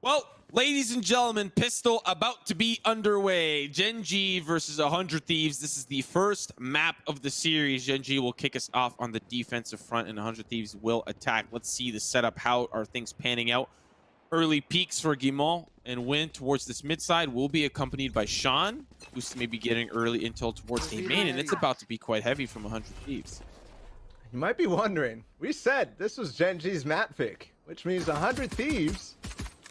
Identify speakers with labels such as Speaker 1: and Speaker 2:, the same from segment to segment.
Speaker 1: Well, ladies and gentlemen, Pistol about to be underway. Gen.G versus 100 Thieves. This is the first map of the series. Gen.G will kick us off on the defensive front, and 100 Thieves will attack. Let's see the setup. How are things panning out? Early peaks for Guimont and Win towards this mid side will be accompanied by Sean, who's maybe getting early intel towards A main, and it's about to be quite heavy from 100 Thieves.
Speaker 2: You might be wondering, we said this was Gen.G's map pick, which means 100 Thieves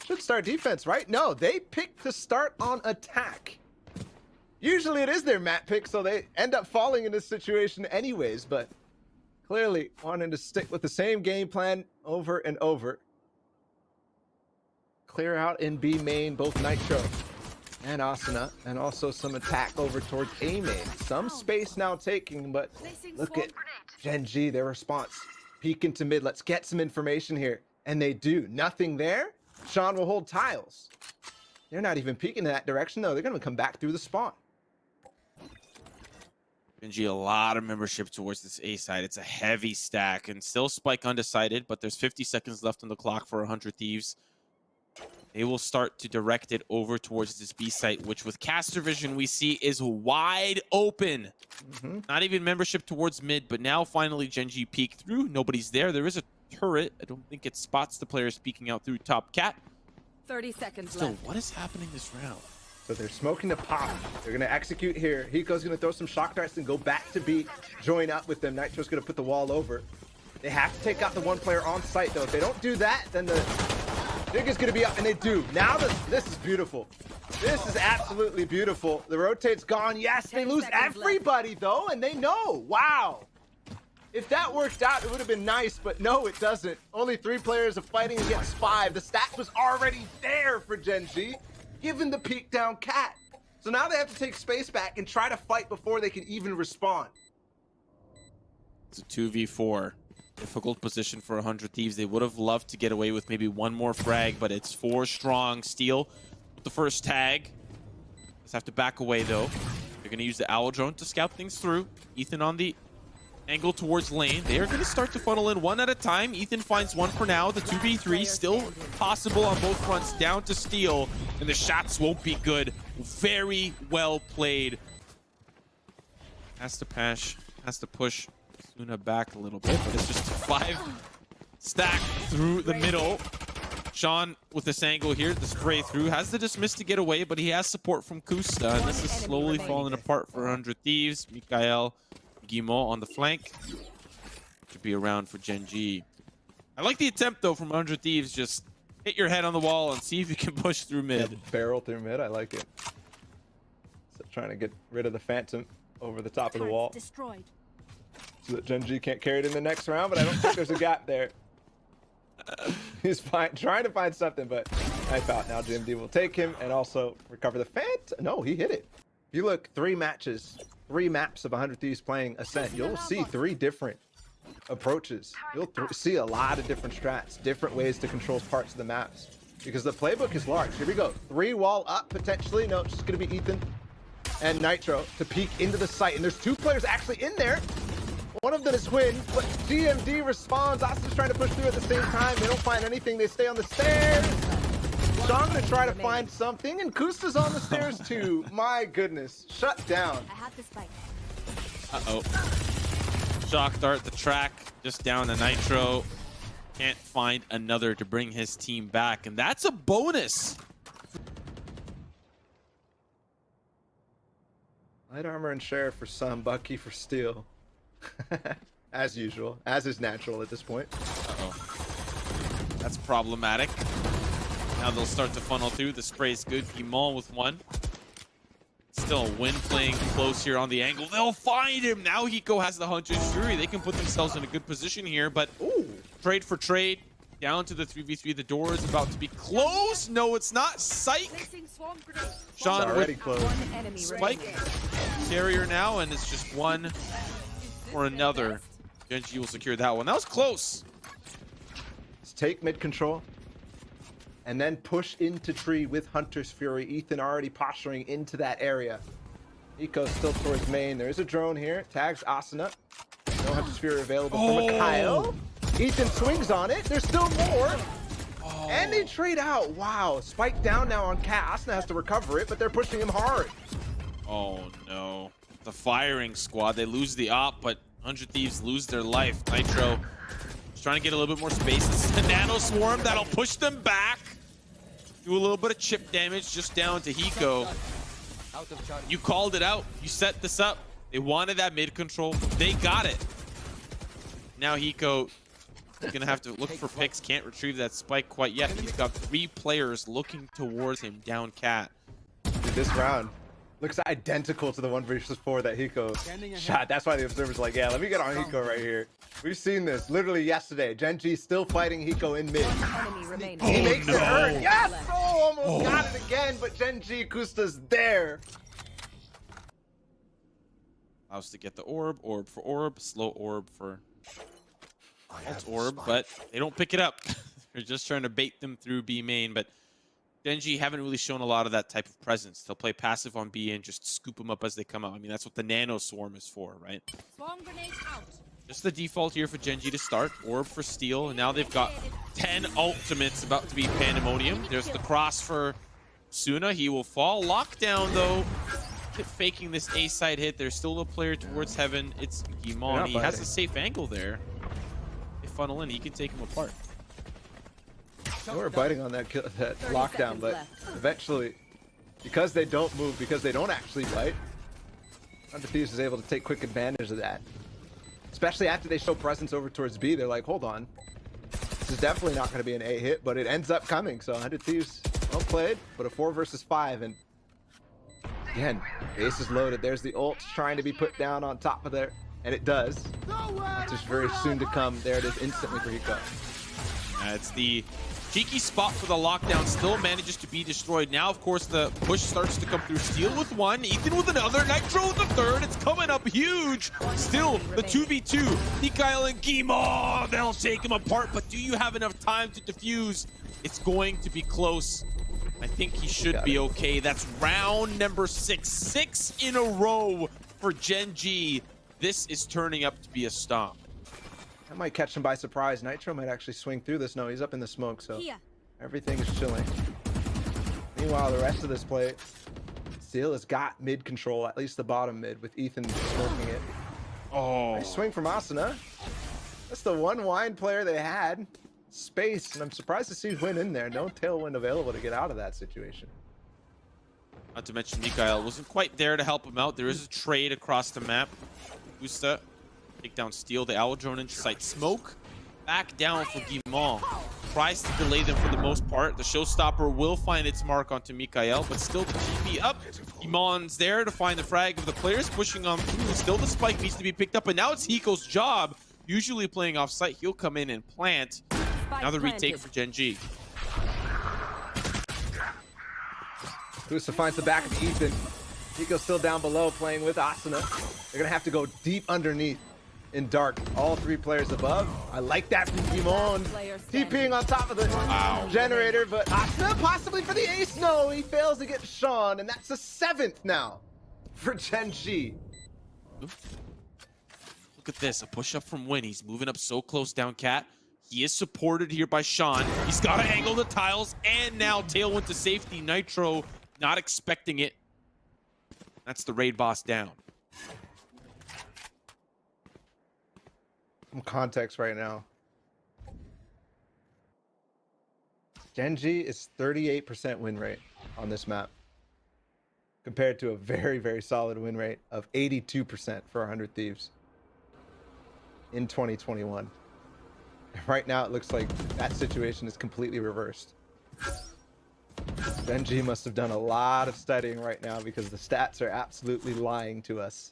Speaker 2: should start defense, right? No, they picked to start on attack. Usually it is their map pick, so they end up falling in this situation anyways, but clearly wanting to stick with the same game plan over and over. Clear out in B main, both Nitro and Asuna, and also some attack over towards A main. Some space now taking, but look at Gen.G, their response. Peek into mid, let's get some information here. And they do, nothing there. Sean will hold tiles. They're not even peeking in that direction though. They're gonna come back through the spawn.
Speaker 1: Gen.G, a lot of membership towards this A side. It's a heavy stack and still Spike undecided, but there's 50 seconds left on the clock for 100 Thieves. They will start to direct it over towards this B site, which with caster vision we see is wide open. Not even membership towards mid, but now finally Gen.G peek through. Nobody's there. There is a turret. I don't think it spots the players peeking out through top cat.
Speaker 3: 30 seconds
Speaker 1: left.
Speaker 3: left.
Speaker 1: What is happening this round?
Speaker 2: So they're smoking the pop. They're gonna execute here. Hiko's gonna throw some shock darts and go back to B, join up with them. Nitro's gonna put the wall over. They have to take out the one player on site though. If they don't do that, then the Dig is gonna be up, and they do. Now this is beautiful. This is absolutely beautiful. The rotate's gone. Yes, they lose everybody though, and they know. Wow. If that worked out, it would have been nice, but no, it doesn't. Only 3 players are fighting against 5. The stack was already there for Gen.G, given the peek down cat. So now they have to take space back and try to fight before they can even respond.
Speaker 1: It's a 2v4. Difficult position for 100 Thieves. They would have loved to get away with maybe one more frag, but it's 4 strong. Steel with the first tag. Just have to back away though. They're going to use the owl drone to scout things through. Ethan on the angle towards lane. They are going to start to funnel in one at a time. Ethan finds one for now. The 2v3 still possible on both fronts. Down to Steel, and the shots won't be good. Very well played. Has to pash, has to push Suna back a little bit, but it's just 5 stack through the middle. Sean with this angle here, the spray through, has the dismiss to get away, but he has support from Kusta, and this is slowly falling apart for 100 Thieves. Mikael, Guimont on the flank. Should be around for Gen.G. I like the attempt though from 100 Thieves. Just hit your head on the wall and see if you can push through mid.
Speaker 2: Yeah, barrel through mid, I like it. So trying to get rid of the Phantom over the top of the wall.
Speaker 3: Destroyed.
Speaker 2: So that Gen.G can't carry it in the next round, but I don't think there's a gap there. He's trying to find something, but I thought now Gen.G will take him and also recover the Phantom. No, he hit it. If you look, 3 matches, 3 maps of 100 Thieves playing Ascent, you'll see 3 different approaches. You'll see a lot of different strats, different ways to control parts of the maps, because the playbook is large. Here we go. 3 wall up potentially. No, it's just going to be Ethan and Nitro to peek into the site, and there's 2 players actually in there. One of them is Win, but GMD responds. Asuna's trying to push through at the same time. They don't find anything. They stay on the stairs. Sean gonna try to find something, and Kusta's on the stairs too. My goodness, shut down.
Speaker 3: I have the spike.
Speaker 1: Uh-oh. Shock dart the track, just down to Nitro. Can't find another to bring his team back, and that's a bonus.
Speaker 2: Light armor and sheriff for some, Bucky for Steel. As usual, as is natural at this point.
Speaker 1: Uh-oh. That's problematic. Now they'll start to funnel through. The spray's good. Guimont with 1. Still Win playing close here on the angle. They'll find him. Now Hiko has the Hunter's Fury. They can put themselves in a good position here, but ooh, trade for trade. Down to the 3v3. The door is about to be closed. No, it's not. Psych. Sean
Speaker 2: already closed.
Speaker 1: Spike carrier now, and it's just one or another. Gen.G will secure that one. That was close.
Speaker 2: Let's take mid control and then push into tree with Hunter's Fury. Ethan already posturing into that area. Hiko's still towards main. There is a drone here. Tags Asuna. No Hunter's Fury available for Mikhail. Ethan swings on it. There's still more. And And they trade out. Wow. Spike down now on Cat. Asuna has to recover it, but they're pushing him hard.
Speaker 1: Oh no. The firing squad, they lose the op, but 100 Thieves lose their life. Nitro is trying to get a little bit more space. This is the Nano Swarm that'll push them back. Do a little bit of chip damage just down to Hiko. You called it out. You set this up. They wanted that mid control. They got it. Now Hiko is going to have to look for picks. Can't retrieve that spike quite yet. He's got 3 players looking towards him down Cat.
Speaker 2: Dude, this round looks identical to the 1 versus 4 that Hiko shot. That's why the observer's like, yeah, let me get on Hiko right here. We've seen this literally yesterday. Gen.G still fighting Hiko in mid. He makes it hurt. Yes! Oh, almost got it again, but Gen.G Kusta's there.
Speaker 1: Allows to get the orb for orb, slow orb for alt orb, but they don't pick it up. They're just trying to bait them through B main, but Gen.G haven't really shown a lot of that type of presence. They'll play passive on B and just scoop them up as they come out. I mean, that's what the Nano Swarm is for, right?
Speaker 3: Swarm grenade out.
Speaker 1: Just the default here for Gen.G to start. Orb for steal, and now they've got 10 ultimates about to be pandemonium. There's the cross for Suna. He will fall. Lockdown, though. Keep faking this A-side hit. There's still a player towards heaven. It's Gimon. He has a safe angle there. They funnel in. He can take him apart.
Speaker 2: They were biting on that lockdown, but eventually, because they don't move, because they don't actually bite, 100 Thieves is able to take quick advantage of that. Especially after they show presence over towards B, they're like, hold on. This is definitely not going to be an A hit, but it ends up coming. So 100 Thieves, well played, but a 4 versus 5. And again, base is loaded. There's the ult trying to be put down on top of there, and it does. Just very soon to come. There it is instantly for Hiko.
Speaker 1: It's the cheeky spot for the lockdown, still manages to be destroyed. Now, of course, the push starts to come through. Steel with 1, Ethan with another, Nitro with the 3rd. It's coming up huge. Still, the 2v2. Mikael and Gimo, they'll take him apart, but do you have enough time to defuse? It's going to be close. I think he should be okay. That's round number 6. 6 in a row for Gen.G. This is turning up to be a stomp.
Speaker 2: That might catch him by surprise. Nitro might actually swing through this. No, he's up in the smoke, so everything is chilling. Meanwhile, the rest of this play, Steel has got mid control, at least the bottom mid, with Ethan smoking it.
Speaker 1: Oh,
Speaker 2: Nice swing from Asuna. That's the one wine player they had. Space, and I'm surprised to see Win in there. No tailwind available to get out of that situation.
Speaker 1: Not to mention Mikael wasn't quite there to help him out. There is a trade across the map. Gusta take down Steel, the Owl drone into sight. Smoke back down for Guimont. Tries to delay them for the most part. The showstopper will find its mark onto Mikael, but still the TP up. Guimont's there to find the frag of the players pushing on through. Still the spike needs to be picked up, and now it's Hiko's job. Usually playing off site, he'll come in and plant. Now the retake for Gen.G.
Speaker 2: Kusa finds the back of Ethan. Hiko's still down below playing with Asuna. They're gonna have to go deep underneath in dark. All 3 players above. I like that from Gimon. TPing on top of the generator, but Asuna possibly for the ace. No, he fails to get Sean, and that's the 7th now for Gen.G.
Speaker 1: Look at this, a push up from Win. He's moving up so close down Cat. He is supported here by Sean. He's got to angle the tiles, and now tailwind to safety. Nitro not expecting it. That's the raid boss down.
Speaker 2: Some context right now. Gen.G is 38% win rate on this map, compared to a very, very solid win rate of 82% for 100 Thieves in 2021. Right now, it looks like that situation is completely reversed. Gen.G must have done a lot of studying right now, because the stats are absolutely lying to us.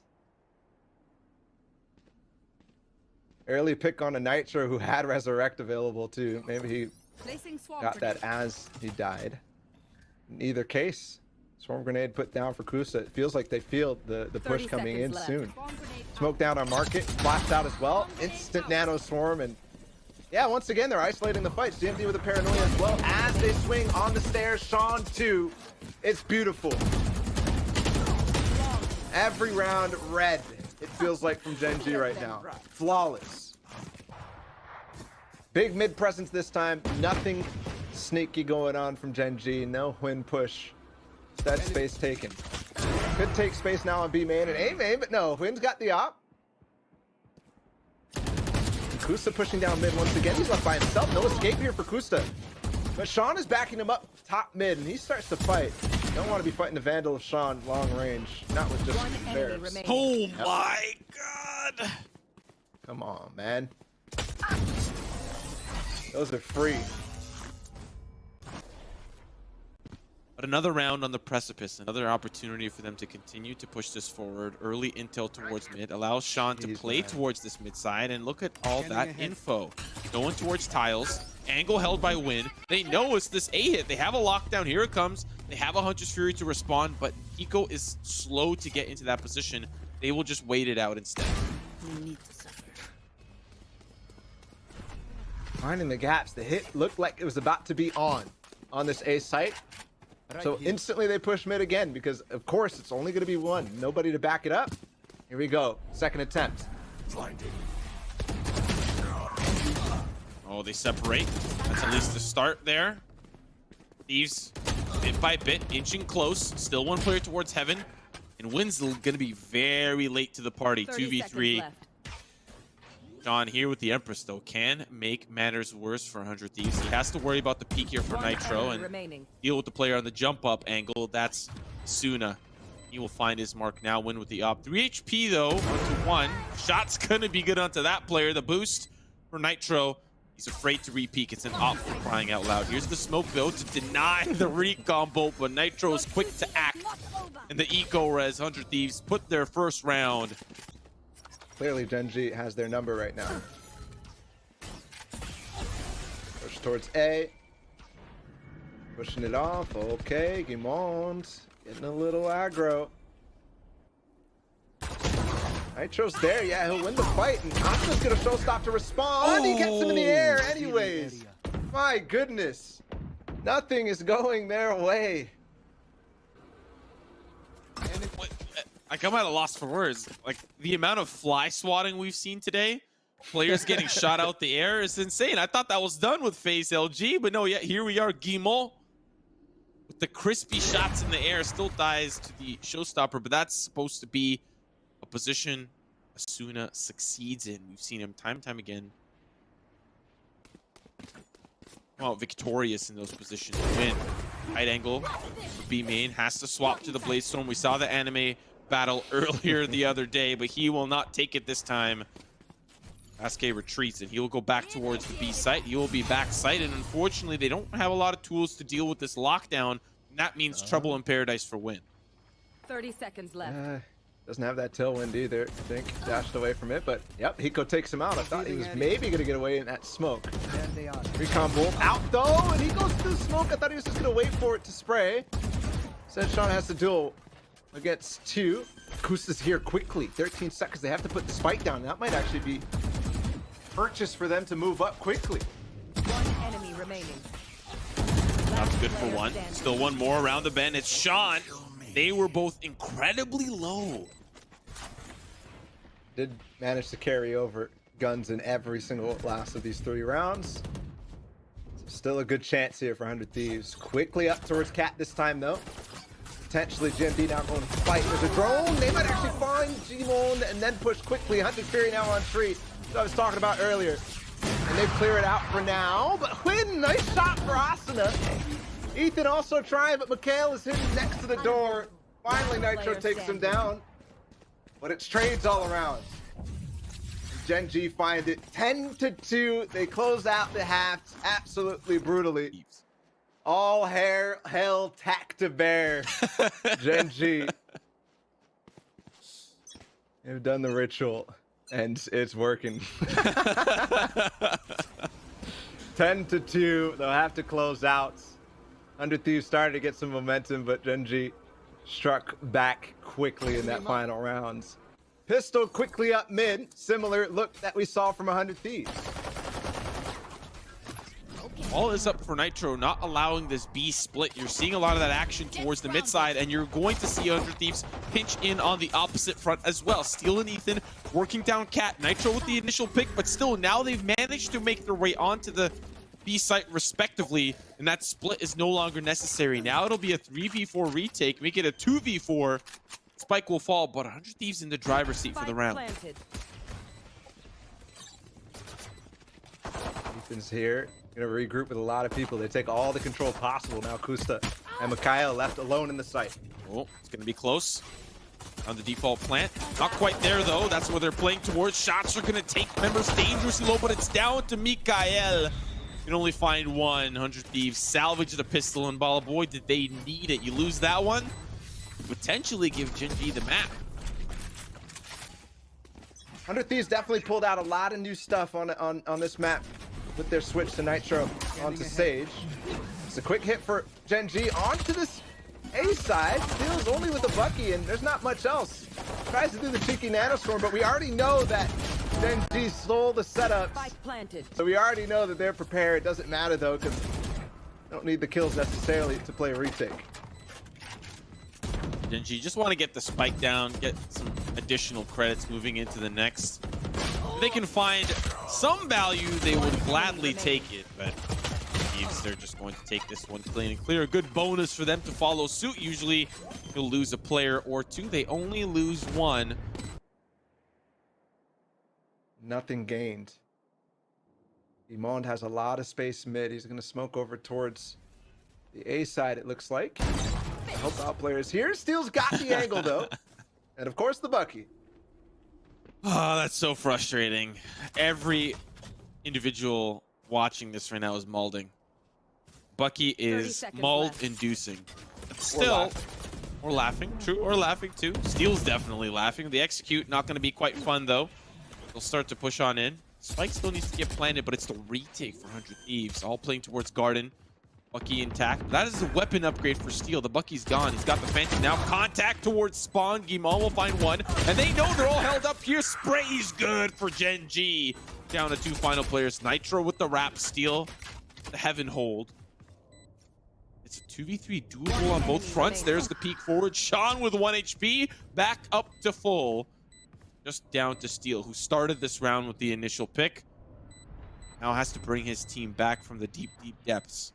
Speaker 2: Early pick on a Nitro who had Resurrect available too. Maybe he got that as he died. In either case, Swarm Grenade put down for Kusa. It feels like they feel the push coming in soon. Smoke down on Market, flashed out as well. Instant Nano Swarm, and yeah, once again, they're isolating the fight. GMD with a paranoia as well as they swing on the stairs. Sean too. It's beautiful. Every round red, it feels like, from Gen.G right now. Flawless. Big mid presence this time. Nothing sneaky going on from Gen.G. No Hwin push. That space taken. Could take space now on B main and A main, but no, Hwin's got the op. Kusta pushing down mid once again. He's left by himself. No escape here for Kusta. But Sean is backing him up top mid, and he starts to fight. Don't want to be fighting the Vandal of Sean long range. Not with just Varus.
Speaker 1: Oh my god!
Speaker 2: Come on, man. Those are free.
Speaker 1: But another round on the precipice, another opportunity for them to continue to push this forward. Early intel towards mid allows Sean to play towards this mid side, and look at all that info. Going towards tiles, angle held by Win. They know it's this A hit. They have a lockdown. Here it comes. They have a Hunter's Fury to respond, but Hiko is slow to get into that position. They will just wait it out instead.
Speaker 2: Finding the gaps. The hit looked like it was about to be on this A site. So instantly they push mid again because, of course, it's only going to be one. Nobody to back it up. Here we go. Second attempt.
Speaker 1: Oh, they separate. That's at least the start there. Thieves, bit by bit, inching close. Still one player towards heaven. And Win's going to be very late to the party. 2v3. John here with the Empress, though, can make matters worse for 100 Thieves. He has to worry about the peek here for Nitro and deal with the player on the jump up angle. That's Suna. He will find his mark now. Win with the up. 3 HP, though, 1-1. Shot's going to be good onto that player. The boost for Nitro. He's afraid to re-peek. It's an op for crying out loud. Here's the smoke, though, to deny the recon bolt, but Nitro is quick to act. And the eco-res, 100 Thieves put their first round.
Speaker 2: Clearly, Gen.G has their number right now. Push towards A. Pushing it off. Okay, Guimond getting a little aggro. Nitro's there. Yeah, he'll win the fight. And Asha's going to showstop to respond. He gets him in the air anyways. My goodness. Nothing is going their way.
Speaker 1: Like, I'm at a loss for words. Like, the amount of fly swatting we've seen today, players getting shot out the air, is insane. I thought that was done with FaZe LG, but no, yeah, here we are. Guimond with the crispy shots in the air still dies to the showstopper, but that's supposed to be a position Asuna succeeds in. We've seen him time and time again. Well, victorious in those positions. Win. Tight angle for B main. Has to swap to the Bladestorm. We saw the anime battle earlier the other day, but he will not take it this time. Aske retreats, and he will go back towards the B site. He will be back site, and unfortunately, they don't have a lot of tools to deal with this lockdown. And that means trouble in paradise for Win.
Speaker 3: 30 seconds left.
Speaker 2: Doesn't have that tailwind either, I think. Dashed away from it, but yep, Hiko takes him out. I thought he was maybe going to get away in that smoke. Recon bolt out though, and he goes through the smoke. I thought he was just going to wait for it to spray. Said Sean has to duel against 2. Kusta's here quickly. 13 seconds. They have to put the spike down. That might actually be purchase for them to move up quickly.
Speaker 3: One enemy remaining.
Speaker 1: That's good for one. Still one more around the bend. It's Sean. They were both incredibly low.
Speaker 2: Did manage to carry over guns in every single last of these 3 rounds. So still a good chance here for 100 Thieves. Quickly up towards Cat this time though. Potentially Gen.G now going to fight. There's a drone. They might actually find Gmon and then push quickly. Hunter's Fury now on tree. That I was talking about earlier. And they clear it out for now. But Hwin, nice shot for Asuna. Ethan also trying, but Mikhail is hidden next to the door. Finally, Nitro takes him down. But it's trades all around. Gen.G find it 10-2. They close out the half absolutely brutally. All hell tack to bear. Gen.G. They've done the ritual, and it's working. 10-2. They'll have to close out. 100 Thieves started to get some momentum, but Gen.G struck back quickly in that final round. Pistol quickly up mid. Similar look that we saw from 100 Thieves.
Speaker 1: All is up for Nitro, not allowing this B split. You're seeing a lot of that action towards the mid side, and you're going to see 100 Thieves pinch in on the opposite front as well. Steel and Ethan working down Cat. Nitro with the initial pick, but still now they've managed to make their way onto the B site respectively, and that split is no longer necessary. Now it'll be a 3v4 retake, make it a 2v4. Spike will fall, but 100 Thieves in the driver's seat for the round.
Speaker 3: Planted.
Speaker 2: Ethan's here, gonna regroup with a lot of people. They take all the control possible. Now Kusta and Mikhail left alone in the site.
Speaker 1: Oh, it's gonna be close. On the default plant. Not quite there though. That's where they're playing towards. Shots are gonna take members dangerously low, but it's down to Mikhail. You can only find one. 100 Thieves salvage the pistol, and Bala boy, did they need it. You lose that one, potentially give Gen.G the map.
Speaker 2: 100 Thieves definitely pulled out a lot of new stuff on this map with their switch to Nitro onto Sage. It's a quick hit for Gen.G onto this A side. Steals only with a Bucky, and there's not much else. Tries to do the cheeky nanostorm, but we already know that Gen.G stole the setups.
Speaker 3: Spike planted.
Speaker 2: So we already know that they're prepared. It doesn't matter though, because they don't need the kills necessarily to play a retake.
Speaker 1: Gen.G just want to get the spike down, get some additional credits moving into the next. If they can find some value, they would gladly take it, but Thieves, they're just going to take this one clean and clear. A good bonus for them to follow suit. Usually you'll lose a player or two. They only lose one.
Speaker 2: Nothing gained. Imond has a lot of space mid. He's going to smoke over towards the A side, it looks like. Help out players here. Steel's got the angle though. And of course the Bucky.
Speaker 1: Oh, that's so frustrating. Every individual watching this right now is maulding. Bucky is mauld-inducing. Still, or laughing. True, or laughing too. Steel's definitely laughing. The execute, not going to be quite fun though. They'll start to push on in. Spike still needs to get planted, but it's the retake for 100 Thieves. All playing towards Garden. Bucky intact. That is a weapon upgrade for Steel. The Bucky's gone. He's got the Phantom now. Contact towards Spawn. Gimon will find one. And they know they're all held up here. Spray's good for Gen.G. Down to two final players. Nitro with the wrap. Steel, the Heaven hold. It's a 2v3 doable on both fronts. There's the peek forward. Sean with 1 HP. Back up to full. Just down to Steel, who started this round with the initial pick. Now has to bring his team back from the deep, deep depths.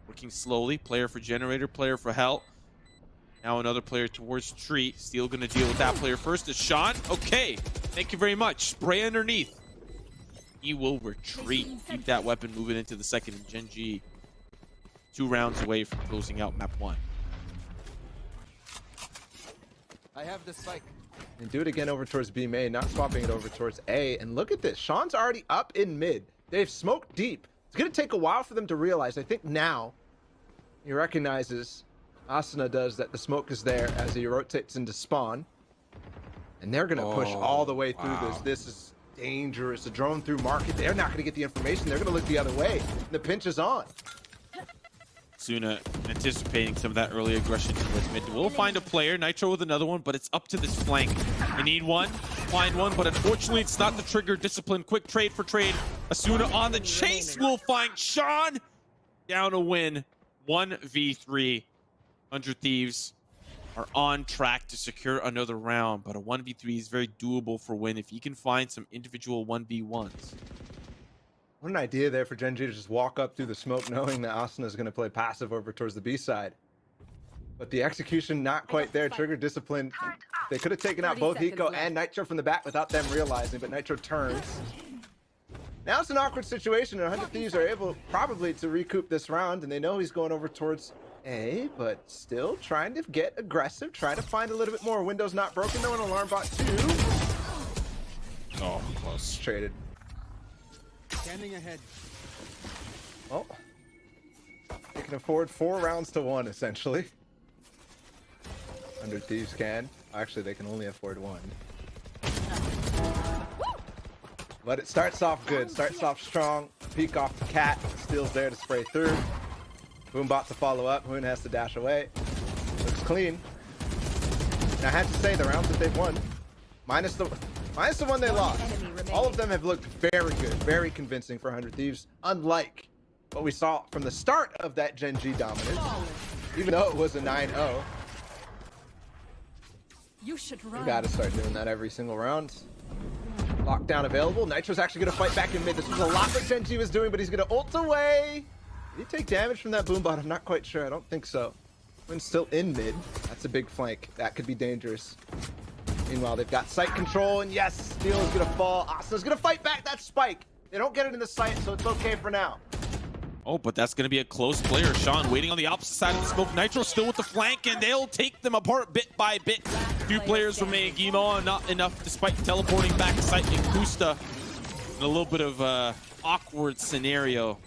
Speaker 1: Working slowly. Player for Generator, player for Hell. Now another player towards Tree. Steel gonna deal with that player first. It's Sean. Okay, thank you very much. Spray underneath. He will retreat. Keep that weapon moving into the second. And Gen.G 2 rounds away from closing out map 1.
Speaker 4: I have the spike.
Speaker 2: And do it again over towards B main, not swapping it over towards A. And look at this. Sean's already up in mid. They've smoked deep. It's going to take a while for them to realize. I think now he recognizes, Asuna does, that the smoke is there as he rotates into spawn. And they're going to push all the way through this. This is dangerous. A drone through market. They're not going to get the information. They're going to look the other way. And the pinch is on.
Speaker 1: Suna anticipating some of that early aggression towards mid. We'll find a player. Nitro with another one, but it's up to this flank. They need one, find one, but unfortunately it's not the trigger. Discipline, quick trade for trade. Asuna on the chase will find Sean. Down a win, 1v3. 100 Thieves are on track to secure another round, but a 1v3 is very doable for win if you can find some individual 1v1s.
Speaker 2: What an idea there for Gen.G to just walk up through the smoke knowing that Asuna is going to play passive over towards the B side. But the execution not quite there. Trigger discipline. They could have taken out both Hiko and Nitro from the back without them realizing, but Nitro turns. Now it's an awkward situation, and 100 Thieves are able probably to recoup this round, and they know he's going over towards A, but still trying to get aggressive, trying to find a little bit more. Windows not broken though, and alarm bot 2.
Speaker 1: Oh, close.
Speaker 2: Traded.
Speaker 4: Standing ahead.
Speaker 2: Well, they can afford 4 rounds to 1, essentially. 100 Thieves can. Actually, they can only afford 1. But it starts off good. Starts off strong. Peek off the cat. Steel's there to spray through. Boombot to follow up. Hoon has to dash away. Looks clean. And I have to say, the rounds that they've won, minus the one they lost, all of them have looked very good, very convincing for 100 Thieves, unlike what we saw from the start of that Gen.G dominance, even though it was a 9-0.
Speaker 3: You should run.
Speaker 2: You gotta start doing that every single round. Lockdown available. Nitro's actually going to fight back in mid. This was a lot what Gen.G was doing, but he's going to ult away. Did he take damage from that boom bot? I'm not quite sure. I don't think so. When still in mid. That's a big flank. That could be dangerous. Meanwhile, they've got sight control, and yes, Steel is going to fall. Asna's going to fight back that spike. They don't get it in the sight, so it's okay for now.
Speaker 1: Oh, but that's going to be a close player. Sean waiting on the opposite side of the smoke. Nitro still with the flank, and they'll take them apart bit by bit. Two players remain. Guimon not enough despite teleporting back to sight in Kusta. In a little bit of awkward scenario.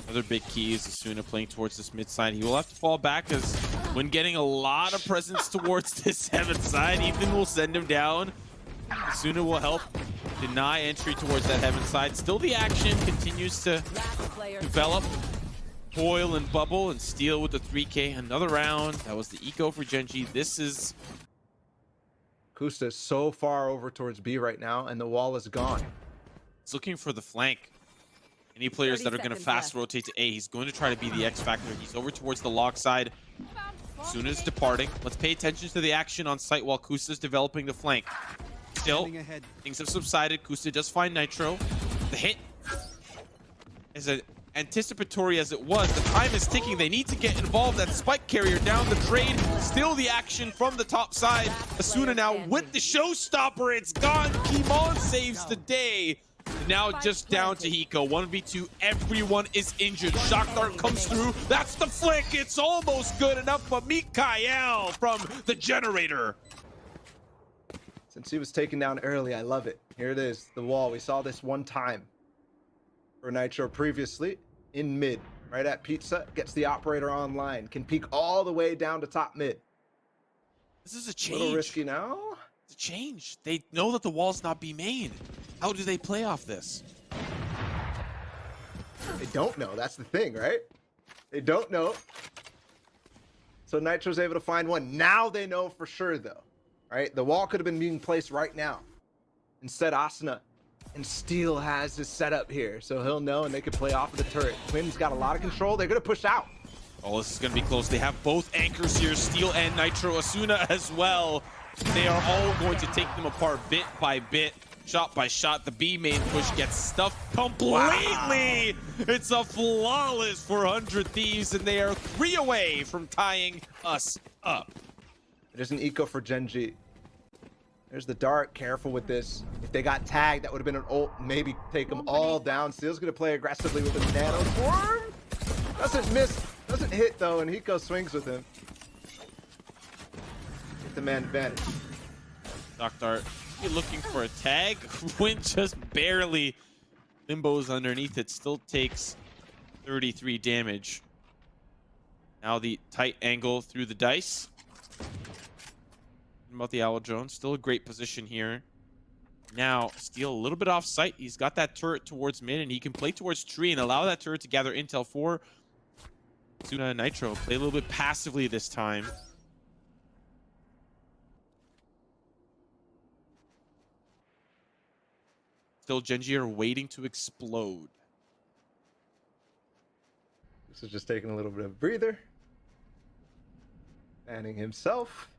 Speaker 1: Another big key is Asuna playing towards this mid side. He will have to fall back as when getting a lot of presence towards this heaven side, Ethan will send him down. Asuna will help deny entry towards that heaven side. Still the action continues to develop. Coil and Bubble and Steel with the 3K. Another round. That was the eco for Gen.G. This is...
Speaker 2: Kusta is so far over towards B right now, and the wall is gone.
Speaker 1: He's looking for the flank. Any players that are going to fast rotate to A, he's going to try to be the X factor. He's over towards the log side. Soon as departing. Let's pay attention to the action on site while Kusta's developing the flank. Still, things have subsided. Kusta does find Nitro. The hit is as anticipatory as it was. The time is ticking. They need to get involved. That spike carrier down the trade. Still the action from the top side. Asuna now with the showstopper. It's gone. Guimon saves the day. Now just down to Hiko. 1v2. Everyone is injured. Shock Dart comes through. That's the flick. It's almost good enough, but Mikael from the generator.
Speaker 2: Since he was taken down early, I love it. Here it is, the wall. We saw this one time for Nitro previously in mid. Right at Pizza, gets the operator online. Can peek all the way down to top mid.
Speaker 1: This is a change.
Speaker 2: A little risky now.
Speaker 1: It's a change. They know that the wall's not be main. How do they play off this?
Speaker 2: They don't know. That's the thing, right? They don't know. So Nitro's able to find one. Now they know for sure, though. Right? The wall could have been being placed right now. Instead, Asuna and Steel has his setup here. So he'll know and they can play off of the turret. Quinn's got a lot of control. They're going to push out.
Speaker 1: Oh, this is going to be close. They have both anchors here, Steel and Nitro. Asuna as well. They are all going to take them apart bit by bit, shot by shot. The B main push gets stuffed completely. Wow. It's a flawless 400 Thieves, and they are 3 away from tying us up.
Speaker 2: There's an eco for Gen.G. There's the dart. Careful with this. If they got tagged, that would have been an ult. Maybe take them all down. Steel's going to play aggressively with the nano swarm. Doesn't miss. Doesn't hit, though, and Hiko swings with him. Get the man advantage.
Speaker 1: Shock Dart, you're looking for a tag. Win just barely. Limbo's underneath it. Still takes 33 damage. Now the tight angle through the dice. About the Owl Drone, still a great position here. Now Steel a little bit off site. He's got that turret towards mid, and he can play towards tree and allow that turret to gather intel for Asuna and Nitro. Play a little bit passively this time. Still, Gen.G are waiting to explode.
Speaker 2: This is just taking a little bit of a breather. Fanning himself.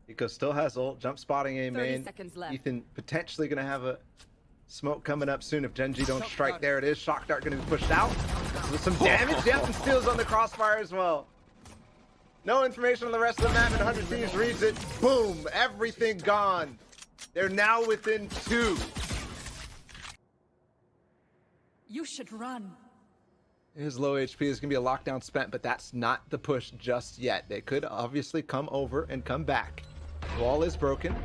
Speaker 2: Hiko still has ult. Jump spotting A main. Ethan potentially going to have a smoke coming up soon if Gen.G don't strike. There it is. Shock Dart going to be pushed out. With some damage. Yep, and Steel's on the crossfire as well. No information on the rest of the map, and 100 Thieves reads it. Boom. Everything gone. They're now within 2.
Speaker 3: You should run.
Speaker 2: His low HP is going to be a lockdown spent, but that's not the push just yet. They could obviously come over and come back. Wall is broken.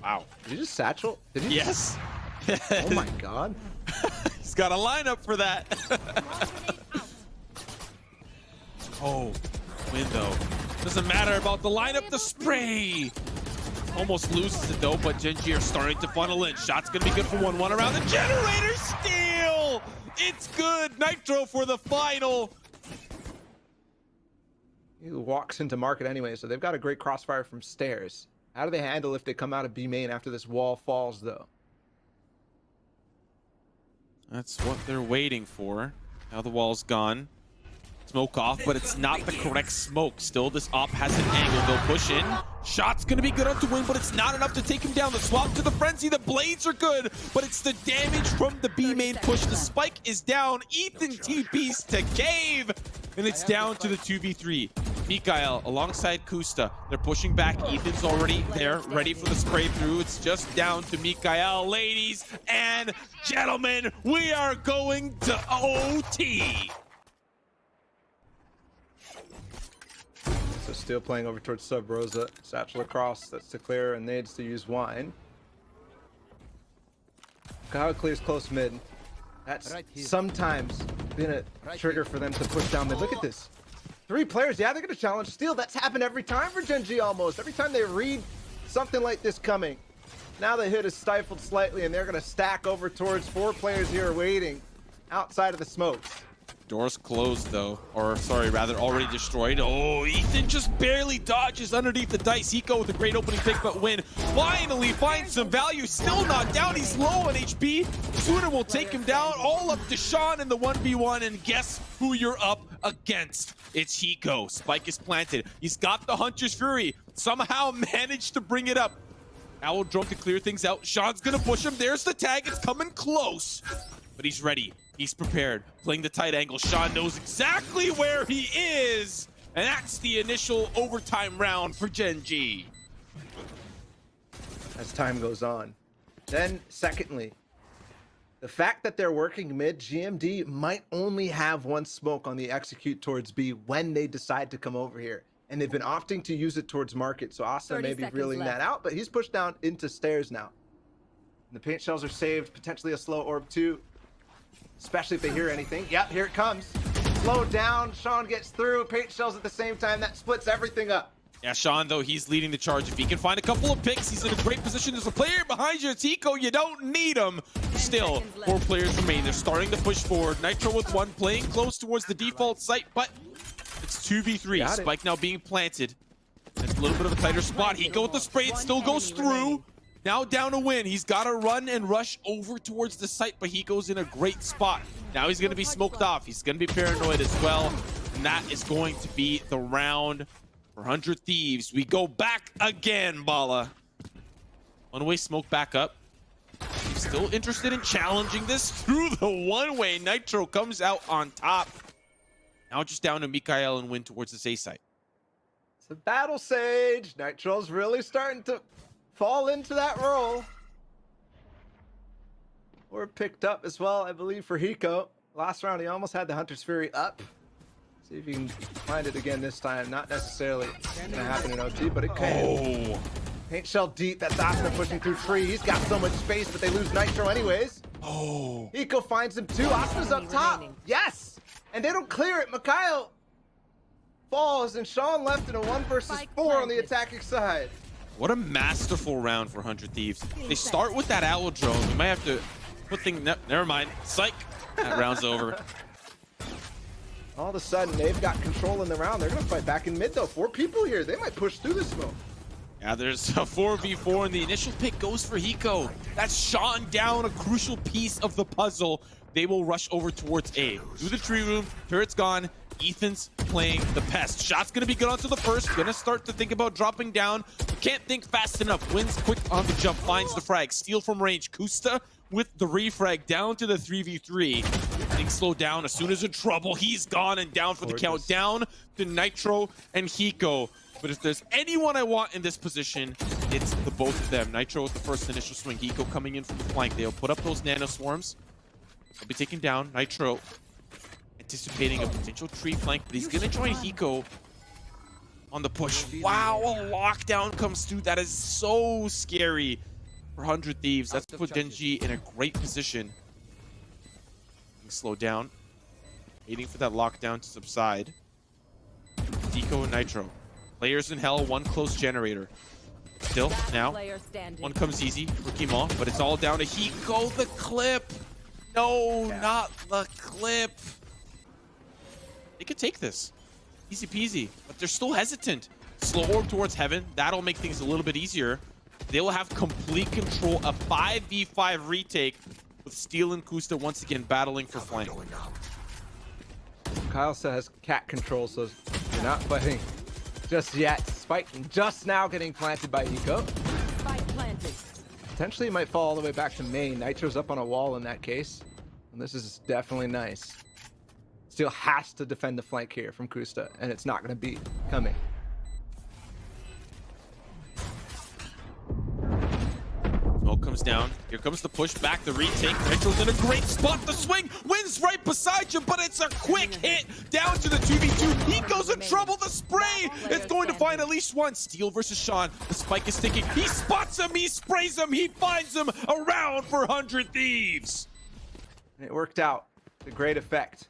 Speaker 1: Wow.
Speaker 2: Did he just satchel? Did he?
Speaker 1: Yes.
Speaker 2: Oh my god.
Speaker 1: He's got a lineup for that. Oh, window. Doesn't matter about the lineup, the spray. Almost loses it though, but Gen.G are starting to funnel in. Shot's gonna be good for 1-1 around the generator. Steal! It's good. Nitro for the final.
Speaker 2: He walks into market anyway, so they've got a great crossfire from stairs. How do they handle if they come out of B main after this wall falls though?
Speaker 1: That's what they're waiting for. Now the wall's gone. smoke off, but it's not the correct smoke. Still, this op has an angle. They'll push in. Shot's gonna be good on to win, but it's not enough to take him down. The swap to the frenzy. The blades are good, but it's the damage from the B main push. The spike is down. Ethan TP's to Cave, and it's down to the 2v3. Mikael alongside Kusta. They're pushing back. Ethan's already there, ready for the spray through. It's just down to Mikael. Ladies and gentlemen, we are going to OT.
Speaker 2: So still playing over towards Sub Rosa. Satchel across. That's to clear and nades to use wine. Kyle clears close mid. That's
Speaker 4: Right here.
Speaker 2: sometimes been a trigger for them to push down mid. Look at this. 3 players. Yeah, they're going to challenge steal. That's happened every time for Gen.G almost. Every time they read something like this coming. Now the hit is stifled slightly and they're going to stack over towards 4 players here waiting outside of the smokes.
Speaker 1: Doors closed though, or sorry, rather already destroyed. Oh, Ethan just barely dodges underneath the dice. Hiko with a great opening pick, but Win finally finds some value. Still not down, he's low on HP. Sooner will take him down, all up to Sean in the 1v1, and guess who you're up against? It's Hiko. Spike is planted. He's got the Hunter's Fury. Somehow managed to bring it up. Owl drone to clear things out. Sean's gonna push him. There's the tag, it's coming close, but he's ready. He's prepared, playing the tight angle. Sean knows exactly where he is, and that's the initial overtime round for Gen.G.
Speaker 2: As time goes on. Then, secondly, the fact that they're working mid, GMD might only have 1 smoke on the execute towards B when they decide to come over here. And they've been opting to use it towards market, so Asa may be reeling that out, but he's pushed down into stairs now. And the paint shells are saved, potentially a slow orb too. Especially if they hear anything. Yep, here it comes. Slow down. Sean gets through. Paint shells at the same time. That splits everything up.
Speaker 1: Yeah, Sean, though, he's leading the charge. If he can find a couple of picks, he's in a great position. There's a player behind you. It's Hiko. You don't need him. Still, 4 players remain. They're starting to push forward. Nitro with 1, playing close towards the default site, but it's 2v3. Spike now being planted. It's a little bit of a tighter spot. Hiko with the spray. It still goes through. Now down to Win. He's got to run and rush over towards the site, but he goes in a great spot. Now he's going to be smoked off. He's going to be paranoid as well. And that is going to be the round for 100 Thieves. We go back again, Bala. One-way smoke back up. He's still interested in challenging this through the one-way. Nitro comes out on top. Now just down to Mikael and Win towards this A site.
Speaker 2: It's a battle sage. Nitro's really starting to fall into that role. Or picked up as well, I believe, for Hiko. Last round, he almost had the Hunter's Fury up. See if he can find it again this time. Not necessarily gonna happen in OT, but it can.
Speaker 1: Oh.
Speaker 2: Paint shell deep. That's Asuna pushing through tree. He's got so much space, but they lose Nitro anyways.
Speaker 1: Oh.
Speaker 2: Hiko finds him too. Asuna's up top. Yes! And they don't clear it. Mikael falls, and Sean left in a 1 versus 4 on the attacking side.
Speaker 1: What a masterful round for 100 Thieves. They start with that owl drone. You might have to put things... Never mind. Psych. That round's over.
Speaker 2: All of a sudden, they've got control in the round. They're going to fight back in mid, though. 4 people here. They might push through the smoke.
Speaker 1: Yeah, there's a 4v4, and the initial pick goes for Hiko. That's Sean down, a crucial piece of the puzzle. They will rush over towards A. Through the tree room. Turret's gone. Ethan's playing the pest. Shot's gonna be good onto the first. Gonna start to think about dropping down. Can't think fast enough. Wins quick on the jump. Finds the frag. Steal from range. Kusta with the refrag down to the 3v3. Things slow down. As soon as in trouble, he's gone and down for the count. Down to Nitro and Hiko. But if there's anyone I want in this position, it's the both of them. Nitro with the first initial swing. Hiko coming in from the flank. They'll put up those nano swarms. They'll be taken down. Nitro anticipating a potential tree flank, but he's gonna join Hiko on the push. Wow, a lockdown comes through. That is so scary for 100 Thieves. That's put Gen.G in a great position. Slow down, waiting for that lockdown to subside. Hiko and Nitro. Players in hell, 1 close generator. Still, now, 1 comes easy for Kimo, but it's all down to Hiko. The clip! No, not the clip. They could take this. Easy peasy, but they're still hesitant. Slow orb towards heaven. That'll make things a little bit easier. They will have complete control. A 5v5 retake with Steel and Kusta once again battling for flank.
Speaker 2: Kyle still has cat control, so you're not fighting just yet. Spike just now getting planted by Eco.
Speaker 3: Spike planted.
Speaker 2: Potentially might fall all the way back to main. Nitro's up on a wall in that case. And this is definitely nice. Still has to defend the flank here from Kusta, and it's not going to be coming.
Speaker 1: Smoke comes down. Here comes the push back, the retake. Nitro's in a great spot. The swing wins right beside you, but it's a quick hit down to the 2v2. He goes in trouble. The spray is going to find at least one. Steel versus Sean. The spike is sticking. He spots him. He sprays him. He finds him around for 100 Thieves.
Speaker 2: And it worked out to great effect.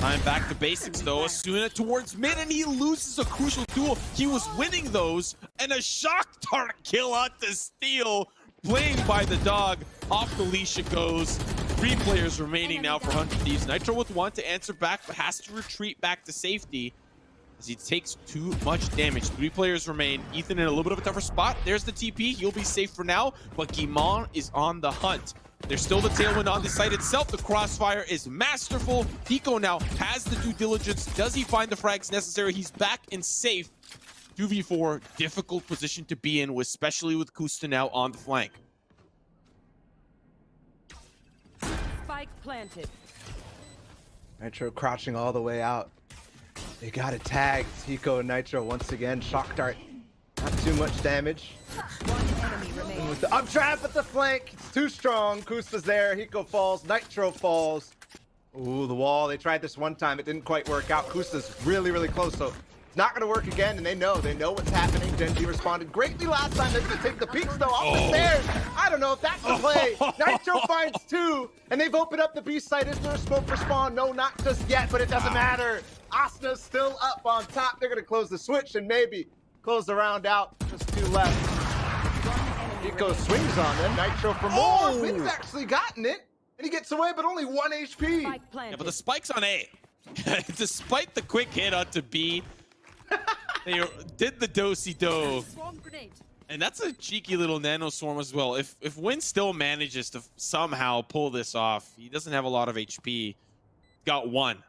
Speaker 1: Time back to basics though. Asuna towards mid, and he loses a crucial duel. He was winning those, and a shock dart kill onto Steel. Playing by the dog. Off the leash it goes. 3 players remaining now for 100 Thieves. Nitro with 1 to answer back, but has to retreat back to safety as he takes too much damage. 3 players remain. Ethan in a little bit of a tougher spot. There's the TP. He'll be safe for now, but Guimon is on the hunt. There's still the tailwind on the site itself. The crossfire is masterful. Hiko now has the due diligence. Does he find the frags necessary? He's back and safe. 2v4, difficult position to be in, especially with Kusta now on the flank.
Speaker 3: Spike planted.
Speaker 2: Nitro crouching all the way out. They got it tagged. Hiko and Nitro once again. Shock dart. Not too much damage.
Speaker 3: One enemy remains.
Speaker 2: And with the up trap at the flank, it's too strong. Kusta's there. Hiko falls. Nitro falls. Ooh, the wall. They tried this one time. It didn't quite work out. Kusta's really, really close. So it's not going to work again. And they know what's happening. Gen.G responded greatly last time. They're going to take the peeks, though, off the stairs. I don't know if that's the play. Nitro finds 2. And they've opened up the B site. Is there a smoke for spawn? No, not just yet. But it doesn't matter. Asna's still up on top. They're going to close the switch and maybe close the round out. Just 2 left. Hiko swings on them. Nitro for more. Finn's actually gotten it. And he gets away, but only 1 HP.
Speaker 3: Spike planted.
Speaker 1: Yeah, but the spike's on A. Despite the quick hit onto B, they did the do-si-do.
Speaker 3: Swarm grenade.
Speaker 1: And that's a cheeky little nano swarm as well. If Win still manages to somehow pull this off, he doesn't have a lot of HP. Got 1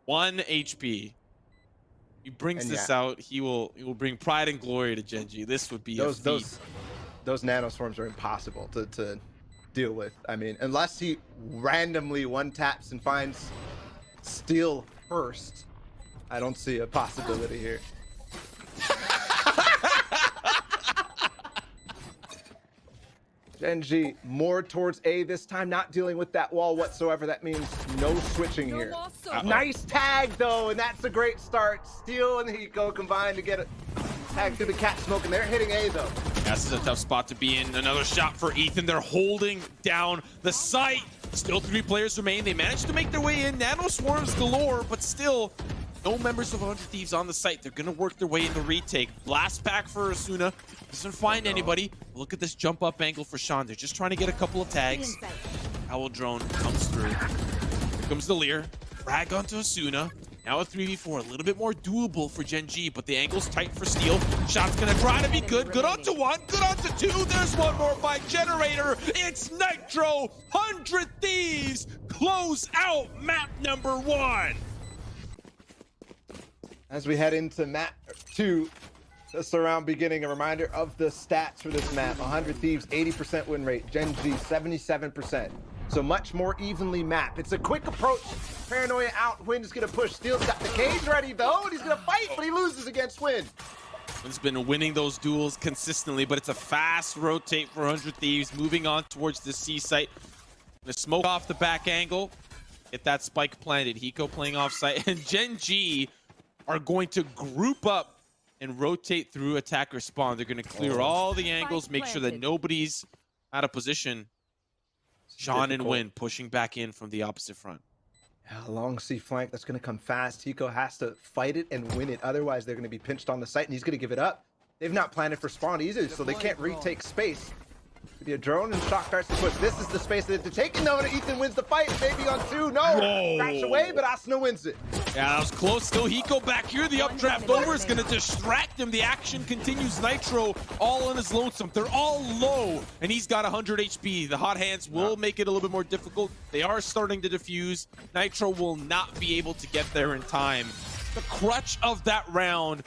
Speaker 1: HP. He brings this out. He will bring pride and glory to Gen.G. This would be
Speaker 2: those nano swarms are impossible to deal with. I mean, unless he randomly one taps and finds Steel first, I don't see a possibility here. Gen.G more towards A this time, not dealing with that wall whatsoever. That means no switching here. Nice tag though, and that's a great start. Steel and Hiko combined to get a tag through the cat smoke, and they're hitting A though.
Speaker 1: This is a tough spot to be in. Another shot for Ethan. They're holding down the site. Still 3 players remain. They managed to make their way in. Nano swarms galore, but still no members of 100 Thieves on the site. They're going to work their way in the retake. Blast pack for Asuna. Doesn't find anybody. Look at this jump up angle for Sean. They're just trying to get a couple of tags. Owl drone comes through. Here comes the Lear. Frag onto Asuna. Now a 3v4, a little bit more doable for Gen.G, but the angle's tight for Steel. Shot's gonna try to be good. Good onto 1, good onto 2. There's one more by Generator. It's Nitro. 100 Thieves close out map number 1.
Speaker 2: As we head into map 2, just around beginning, a reminder of the stats for this map. 100 Thieves, 80% win rate. Gen.G, 77%. So much more evenly mapped. It's a quick approach. Paranoia out. Win is going to push. Steel's got the cage ready, though, and he's going to fight, but he loses against Win.
Speaker 1: Win's been winning those duels consistently, but it's a fast rotate for 100 Thieves, moving on towards the C site. The smoke off the back angle. Get that spike planted. Hiko playing off site. And Gen.G are going to group up and rotate through attacker spawn. They're going to clear all the angles, make sure that nobody's out of position. Sean and Win pushing back in from the opposite front.
Speaker 2: Yeah, long C flank, that's going to come fast. Hiko has to fight it and win it. Otherwise, they're going to be pinched on the site, and he's going to give it up. They've not planted for spawn either, so they can't retake space. Be a drone and shock darts to push. This is the space that they're taking though, and Ethan wins the fight. Maybe on 2. No,
Speaker 1: Whoa.
Speaker 2: crash away, but Asuna wins it.
Speaker 1: Yeah, that was close. Still, Hiko back here. The updraft over is going to distract him. The action continues. Nitro all on his lonesome. They're all low, and he's got 100 HP. The hot hands will make it a little bit more difficult. They are starting to defuse. Nitro will not be able to get there in time. The crutch of that round.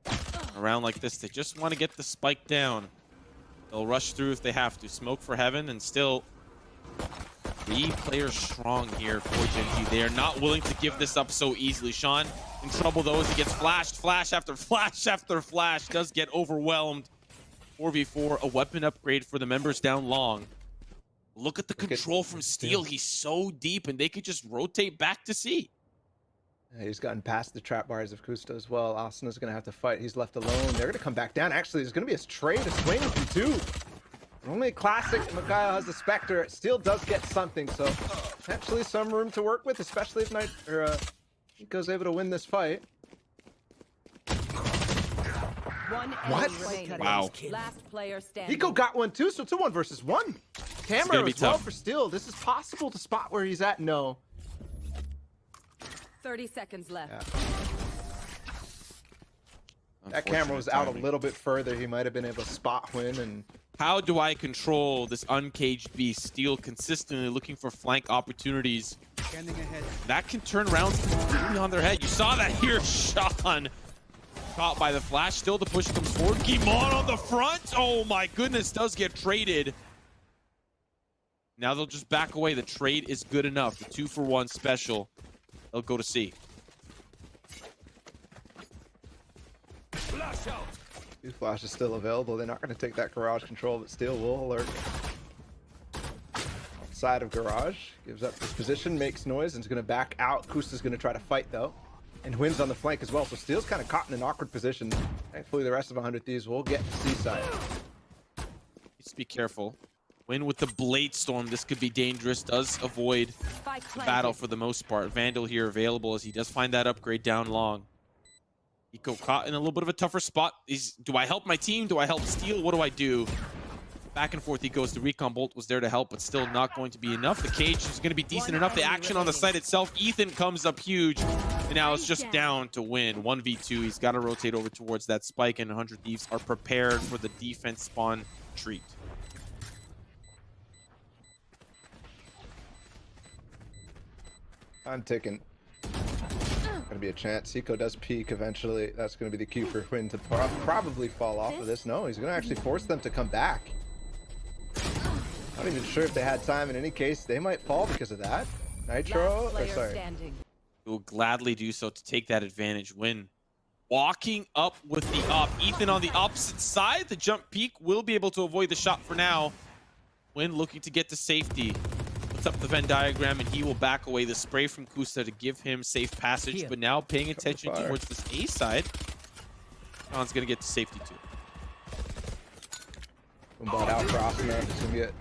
Speaker 1: A round like this, they just want to get the spike down. They'll rush through if they have to. Smoke for heaven, and still 3 players strong here for Gen.G. They are not willing to give this up so easily. Sean in trouble though as he gets flashed. Flash after flash after flash. Does get overwhelmed. 4v4, a weapon upgrade for the members down long. Look at the control from Steel. He's so deep, and they could just rotate back to C.
Speaker 2: He's gotten past the trap bars of Kusta as well. Asuna's going to have to fight. He's left alone. They're going to come back down. Actually, there's going to be a trade to swing from 2. Only classic. Mikhail has the Spectre. Steel does get something, so potentially some room to work with, especially if Hiko's able to win this fight. What?
Speaker 1: Wow.
Speaker 3: Last player standing.
Speaker 2: Hiko got one too, so it's a 1 versus 1. Camera
Speaker 1: be
Speaker 2: as well
Speaker 1: tough.
Speaker 2: for Steel. This is possible to spot where he's at. No.
Speaker 3: 30 seconds left.
Speaker 2: Yeah. That camera was out a little bit further. He might have been able to spot win. And
Speaker 1: How do I control this uncaged beast? Steel consistently looking for flank opportunities.
Speaker 4: Scanning ahead.
Speaker 1: That can turn rounds completely on their head. You saw that here, Sean. Caught by the flash. Still the push comes forward. Kimon on the front. Oh my goodness, does get traded. Now they'll just back away. The trade is good enough. The 2-for-1 special. They'll go to C.
Speaker 4: Flash out.
Speaker 2: 2 flashes still available. They're not going to take that garage control, but Steel will alert. Outside of garage, gives up his position, makes noise, and is going to back out. Kusta's going to try to fight though, and wins on the flank as well. So Steel's kind of caught in an awkward position. Thankfully, the rest of 100 Thieves will get to C-side.
Speaker 1: Just be careful. Win with the Blade Storm. This could be dangerous. Does avoid the battle for the most part. Vandal here available as he does find that upgrade down long. Hiko caught in a little bit of a tougher spot. Do I help my team? Do I help Steel? What do I do? Back and forth he goes. The recon bolt was there to help, but still not going to be enough. The cage is going to be decent enough. The action on the site itself. Ethan comes up huge, and now it's just down to win. 1v2. He's got to rotate over towards that spike, and 100 Thieves are prepared for the defense spawn treat.
Speaker 2: I'm ticking. Gonna be a chance. Hiko does peek eventually. That's gonna be the cue for Quinn to probably fall off of this. No, he's gonna actually force them to come back. Not even sure if they had time. In any case, they might fall because of that. Nitro, or sorry.
Speaker 1: He will gladly do so to take that advantage. Win. Walking up with the up. Ethan on the opposite side. The jump peak will be able to avoid the shot for now. Win looking to get to safety. Puts up the Venn diagram, and he will back away. The spray from Kusta to give him safe passage, but now paying attention towards this A side. Sean's gonna get to safety too.
Speaker 2: Bought out for Asuna. It's gonna get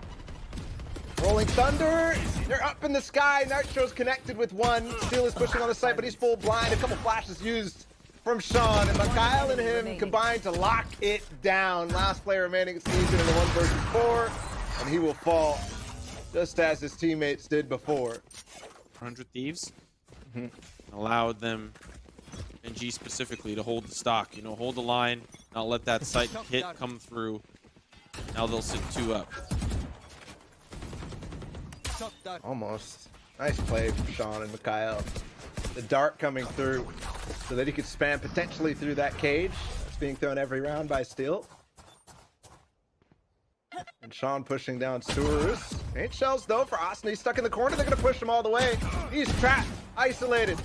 Speaker 2: Rolling Thunder. They're up in the sky. Nitro's connected with 1. Steel is pushing on the site, but he's full blind. A couple flashes used from Sean, and Mikhail and him combined to lock it down. Last player remaining season in the 1 versus 4, and he will fall just as his teammates did before.
Speaker 1: 100 Thieves allowed them, and G specifically, to hold the stock. You know, hold the line, not let that site hit come through. Now they'll sit 2 up.
Speaker 2: Almost. Nice play from Sean and Mikhail. The dart coming through so that he could spam potentially through that cage. That's being thrown every round by Steel. And Sean pushing down Sewers. Ain't shells though for Asuna. He's stuck in the corner. They're going to push him all the way. He's trapped, isolated,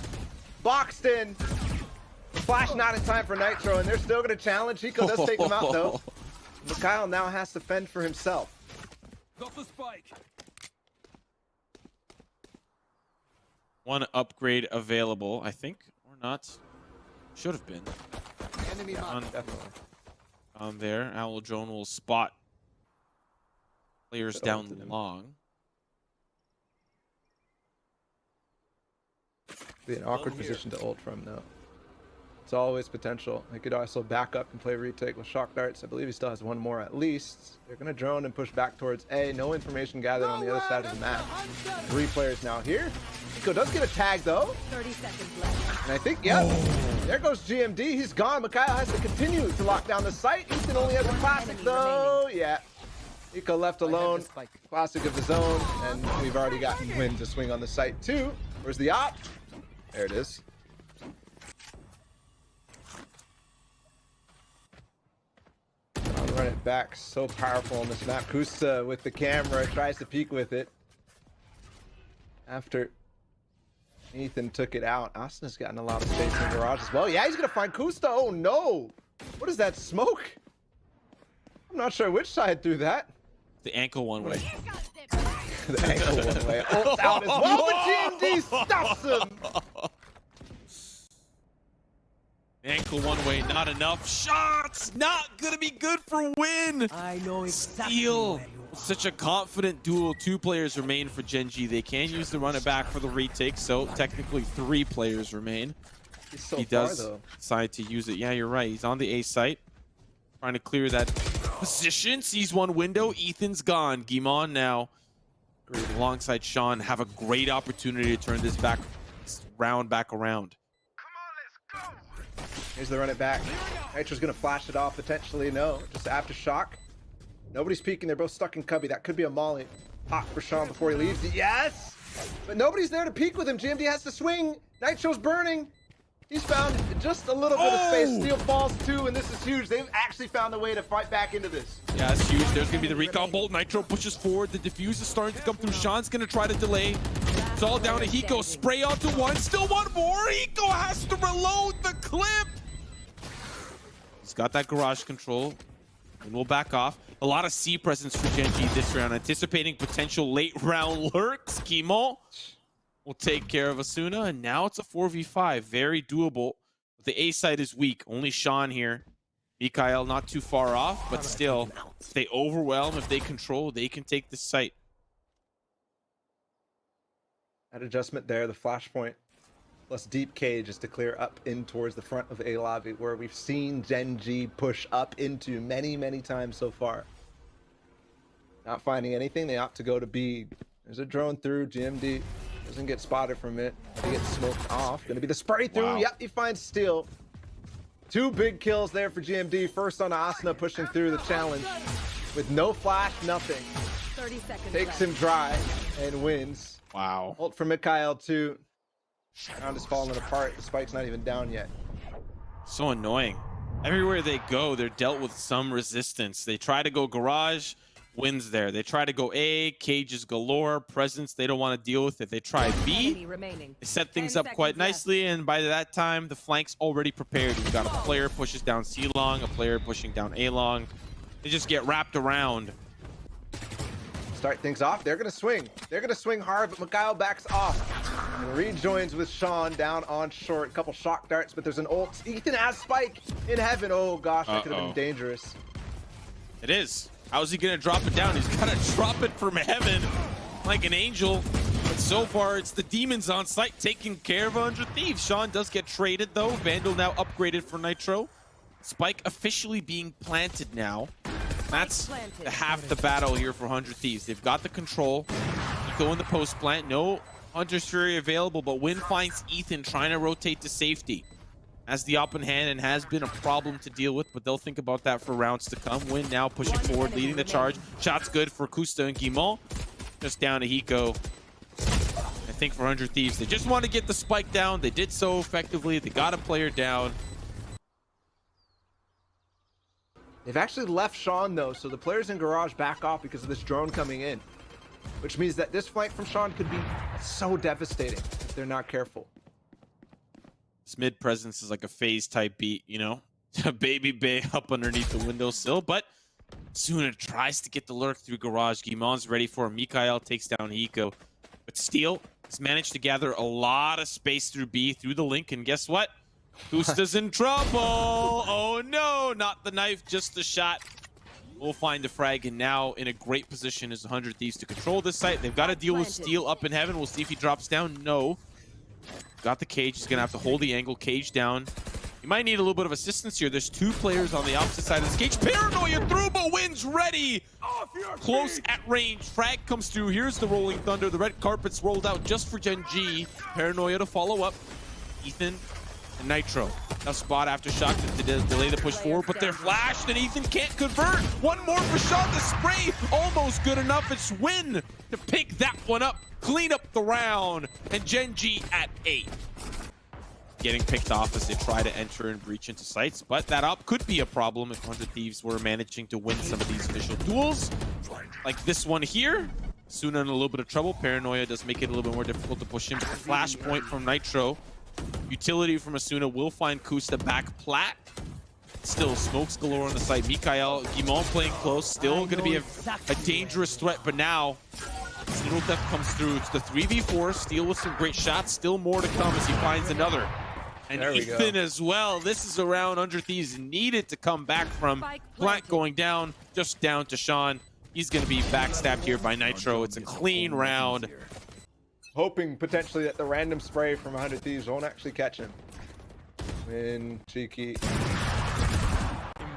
Speaker 2: boxed in. Flash not in time for Nitro, and they're still going to challenge. Hiko does take him out though. Mikhail now has to fend for himself.
Speaker 4: Got the spike.
Speaker 1: 1 upgrade available, I think, or not. Should have been.
Speaker 4: Enemy
Speaker 2: Definitely.
Speaker 1: On there. Owl Drone will spot players down long.
Speaker 2: Be an awkward position to ult from though. It's always potential. He could also back up and play retake with shock darts. I believe he still has one more at least. They're going to drone and push back towards A. No information gathered on the other side of the map. 3 players now here. Nico does get a tag though.
Speaker 3: 30 seconds left.
Speaker 2: And I think, yep, there goes GMD. He's gone. Mikhail has to continue to lock down the site. Ethan only has a classic though. Yeah. Nico left alone. Classic of the zone. And we've already gotten Win to swing on the site too. Where's the op? There it is. I'll run it back. So powerful on this map. Kusa with the camera tries to peek with it. After Ethan took it out, Austin's gotten a lot of space in the garage as well. Yeah, he's gonna find Kusta. Oh no! What is that smoke? I'm not sure which side threw that.
Speaker 1: The ankle one way.
Speaker 2: The ankle one way. Ult's out as well, but GMD stops him.
Speaker 1: Ankle one way, not enough. Shots! Not gonna be good for Win!
Speaker 4: I know exactly
Speaker 1: Steal!
Speaker 4: where you are.
Speaker 1: Such a confident duel. 2 players remain for Gen.G. They can use the run it back for the retake, so technically 3 players remain.
Speaker 2: He's so
Speaker 1: He
Speaker 2: far,
Speaker 1: does
Speaker 2: though.
Speaker 1: decide to use it. Yeah, you're right. He's on the A site. Trying to clear that position. Sees one window. Ethan's gone. Guimon now alongside Sean have a great opportunity to turn this round back around.
Speaker 2: Here's the run it back. Nitro's gonna flash it off potentially. No, just aftershock. Nobody's peeking. They're both stuck in cubby. That could be a molly. Pop for Sean before he leaves. Yes! But nobody's there to peek with him. GMD has to swing. Nitro's burning. He's found just a little bit of space. Steel falls too, and this is huge. They've actually found a way to fight back into this.
Speaker 1: Yeah, it's huge. There's going to be the recall bolt. Nitro pushes forward. The defuse is starting to come through. Sean's going to try to delay. It's all down to Hiko. Spray onto one. Still one more. Hiko has to reload the clip. He's got that garage control. And we'll back off. A lot of C presence for Gen.G this round. Anticipating potential late round lurks. Kimo will take care of Asuna. And now it's a 4v5. Very doable. The A side is weak. Only Sean here. Mikhail not too far off, but still, if they overwhelm, if they control, they can take this site.
Speaker 2: That adjustment there, the flashpoint plus deep cage is to clear up in towards the front of A lobby, where we've seen Gen.G push up into many, many times so far. Not finding anything, they opt to go to B. There's a drone through. GMD doesn't get spotted from it. He gets smoked off. Gonna be the spray through.
Speaker 1: Wow.
Speaker 2: Yep, he finds Steel. 2 big kills there for GMD. First on Asuna, pushing through the challenge with no flash, nothing.
Speaker 3: 30 seconds
Speaker 2: Takes
Speaker 3: left.
Speaker 2: him dry and wins.
Speaker 1: Wow.
Speaker 2: Ult for Mikhail too. Round is falling apart. The spike's not even down yet.
Speaker 1: So annoying. Everywhere they go, they're dealt with some resistance. They try to go garage, wins there. They try to go A, cages galore, presence, they don't want to deal with it. They try B,
Speaker 3: Enemy remaining.
Speaker 1: they set things
Speaker 3: 10
Speaker 1: up quite
Speaker 3: seconds left.
Speaker 1: nicely, and by that time, the flank's already prepared. We've got a player pushes down C long, a player pushing down A long. They just get wrapped around.
Speaker 2: Start things off. They're gonna swing. They're gonna swing hard, but Mikhail backs off and rejoins with Sean down on short. A couple shock darts, but there's an ult. Ethan has spike in heaven. Oh gosh, that could have been dangerous.
Speaker 1: It is. How's he gonna drop it down? He's gotta drop it from heaven like an angel. But so far, it's the demons on site taking care of 100 Thieves. Sean does get traded though. Vandal now upgraded for Nitro. Spike officially being planted now. That's half the battle here for 100 Thieves. They've got the control. Go in the post plant. No Hunter's Fury available, but Win finds Ethan trying to rotate to safety. Has the up in hand and has been a problem to deal with, but they'll think about that for rounds to come. Win now pushing forward, leading the charge. Shot's good for Kusta and Guimon. Just down to Hiko. I think for 100 Thieves, they just want to get the spike down. They did so effectively. They got a player down.
Speaker 2: They've actually left Sean though, so the players in garage back off because of this drone coming in, which means that this flank from Sean could be so devastating if they're not careful.
Speaker 1: This mid presence is like a phase type beat, you know? A baby bay up underneath the windowsill, but Suna tries to get the lurk through garage. Guimon's ready for him. Mikhail takes down Hiko. But Steel has managed to gather a lot of space through B, through the link, and guess what? Kusta's in trouble. Oh no, not the knife, just the shot. We'll find the frag, and now in a great position is 100 Thieves to control this site. They've got to deal with Steel up in heaven. We'll see if he drops down. No. Got the cage. He's going to have to hold the angle. Cage down. You might need a little bit of assistance here. There's two players on the opposite side of this cage. Paranoia through, but wins ready. Close at range. Frag comes through. Here's the Rolling Thunder. The red carpet's rolled out just for Gen.G. Paranoia to follow up. Ethan and Nitro. Now spot after shot to delay the push forward, but they're flashed and Ethan can't convert. One more for shot. The spray almost good enough. It's Win to pick that one up, clean up the round, and Gen.G at 8. Getting picked off as they try to enter and breach into sites, but that up could be a problem if 100 Thieves were managing to win some of these initial duels. Like this one here. Suna in a little bit of trouble. Paranoia does make it a little bit more difficult to push him. Flashpoint from Nitro. Utility from Asuna will find Kusta back plat. Still smokes galore on the site. Mikael, Guimon playing close. Still going to be a dangerous threat, but now Little Death comes through. It's the 3v4. Steel with some great shots. Still more to come as he finds another. And Ethan as well. This is a round 100 Thieves needed to come back from. Plant going down, just down to Sean. He's going to be backstabbed here by Nitro. It's a clean round.
Speaker 2: Hoping potentially that the random spray from 100 Thieves won't actually catch him. Win, cheeky.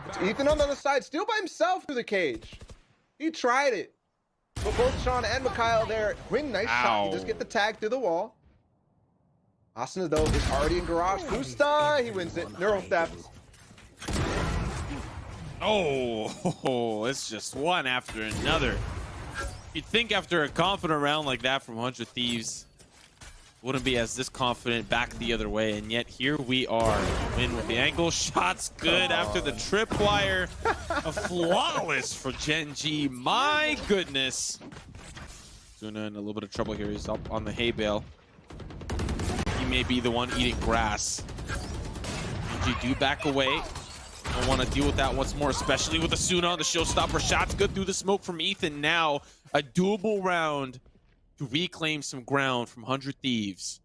Speaker 2: It's Ethan on the other side, still by himself through the cage. He tried it. But both Sean and Mikael there. Win, nice shot. He does get the tag through the wall. Asuna, though, is already in garage. Kusta, he wins it. Neural theft.
Speaker 1: Oh, it's just one after another. You'd think after a confident round like that from 100 Thieves, wouldn't be as this confident back the other way, and yet here we are. Win with the angle. Shots good after the tripwire. A flawless for Gen.G. My goodness. Suna in a little bit of trouble here. He's up on the hay bale. He may be the one eating grass. Gen.G do back away. Don't want to deal with that once more, especially with Asuna on the showstopper. Shots good through the smoke from Ethan. Now a doable round to reclaim some ground from 100 Thieves.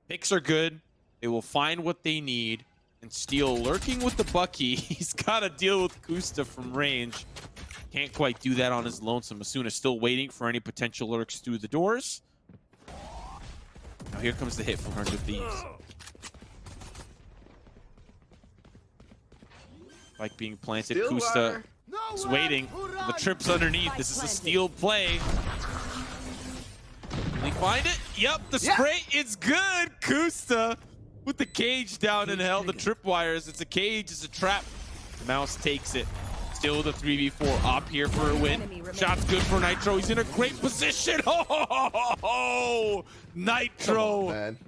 Speaker 1: Picks are good. They will find what they need. And Steel lurking with the Bucky. He's got to deal with Kusta from range. Can't quite do that on his lonesome. Asuna still waiting for any potential lurks through the doors. Now here comes the hit from 100 Thieves. Like being planted. Kusta is waiting. The trip's underneath. This is a Steel play. Can he find it? Yep, the spray is good. Kusta with the cage down in hell. The tripwires. It's a cage. It's a trap. The mouse takes it. Still the 3v4 up here for a win. Shot's good for Nitro. He's in a great position. Oh, Nitro.
Speaker 2: On, man.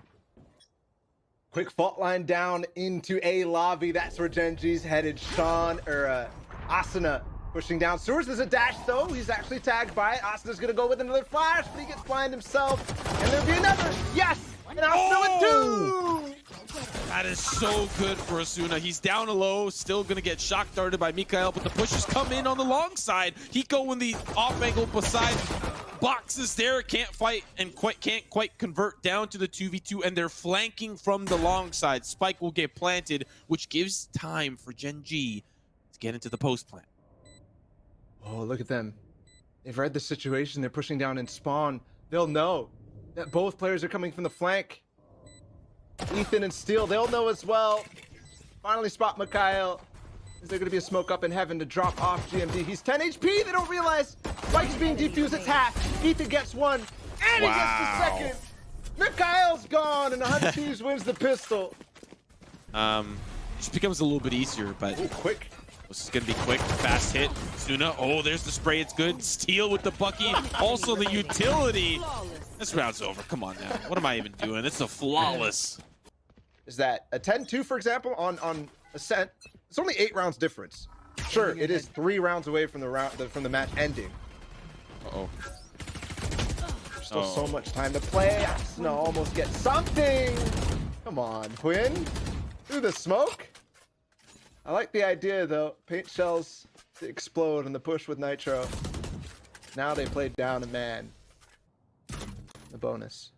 Speaker 2: Quick fault line down into a lobby. That's where Gen.G's headed. Sean, or Asuna pushing down. Sewers is a dash though. He's actually tagged by it. Asuna's gonna go with another flash, but he gets blind himself. And there'll be another. Yes! And Asuna with 2!
Speaker 1: That is so good for Asuna. He's down low, still gonna get shock darted by Mikael, but the pushes come in on the long side. Hiko in the off angle beside boxes there, can't fight and can't quite convert down to the 2v2, and they're flanking from the long side. Spike will get planted, which gives time for Gen.G to get into the post plant.
Speaker 2: Oh, look at them. They've read the situation. They're pushing down in spawn. They'll know that both players are coming from the flank. Ethan and Steel, they'll know as well. Finally spot Mikael. Is there going to be a smoke up in heaven to drop off GMD? He's 10 HP. They don't realize. Spike is being defused. It's half. Ethan gets 1. And he gets the second. Mikael's gone. And 100 Thieves wins the pistol.
Speaker 1: Just becomes a little bit easier, but
Speaker 2: ooh, quick.
Speaker 1: This is going to be quick. Fast hit. Suna. Oh, there's the spray. It's good. Steel with the Bucky. Also the utility. This round's over. Come on now. What am I even doing? It's a flawless.
Speaker 2: Is that a 10-2, for example, on Ascent? It's only 8 rounds difference. Sure, it is 3 rounds away from the match ending.
Speaker 1: Uh-oh.
Speaker 2: There's still so much time to play. Asuna almost gets something. Come on, Quinn. Through the smoke. I like the idea, though. Paint shells to explode in the push with Nitro. Now they played down a man. The bonus.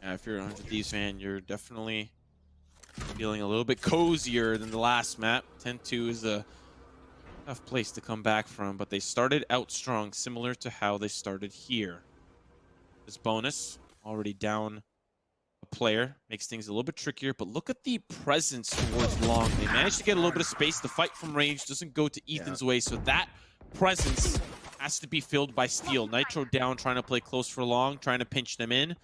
Speaker 1: Yeah, if you're a 100 Thieves fan, you're definitely feeling a little bit cozier than the last map. 10-2 is a tough place to come back from, but they started out strong, similar to how they started here. This bonus already down player. Makes things a little bit trickier, but look at the presence towards long. They managed to get a little bit of space. The fight from range doesn't go to Ethan's way, so that presence has to be filled by Steel. Nitro down, trying to play close for long, trying to pinch them in.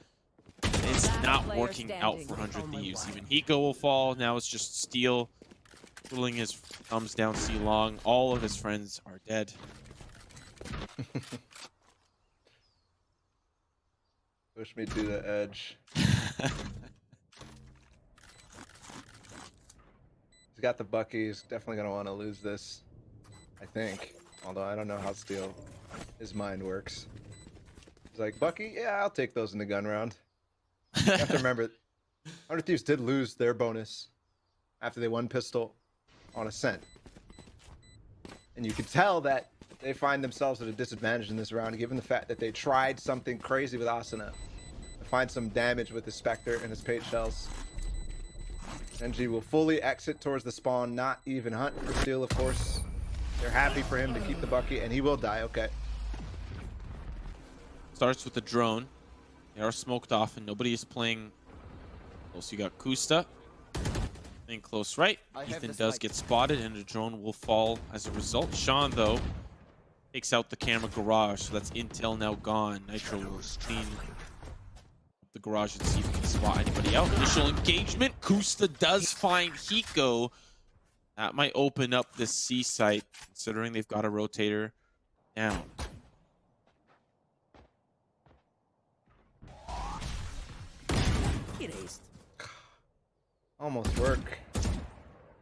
Speaker 1: It's not working out for 100 Thieves. Even Hiko will fall. Now it's just Steel twiddling his thumbs down C long. All of his friends are dead.
Speaker 2: Push me to the edge. He's got the Bucky. He's definitely going to want to lose this, I think. Although I don't know how Steel, his mind works. He's like, Bucky, yeah, I'll take those in the gun round. You have to remember, 100 Thieves did lose their bonus after they won pistol on Ascent. And you can tell that they find themselves at a disadvantage in this round, given the fact that they tried something crazy with Asuna to find some damage with his Spectre and his Page Shells. Gen.G will fully exit towards the spawn, not even hunt for Steel, of course. They're happy for him to keep the Bucky, and he will die, okay.
Speaker 1: Starts with the drone. They are smoked off, and nobody is playing close. You got Kusta playing close right. Ethan does get spotted, and the drone will fall as a result. Sean, though, takes out the camera garage, so that's intel now gone. Nitro will clean the garage and see if he can spot anybody out. Initial engagement. Kusta does find Hiko. That might open up this C site, considering they've got a rotator down.
Speaker 2: Almost work.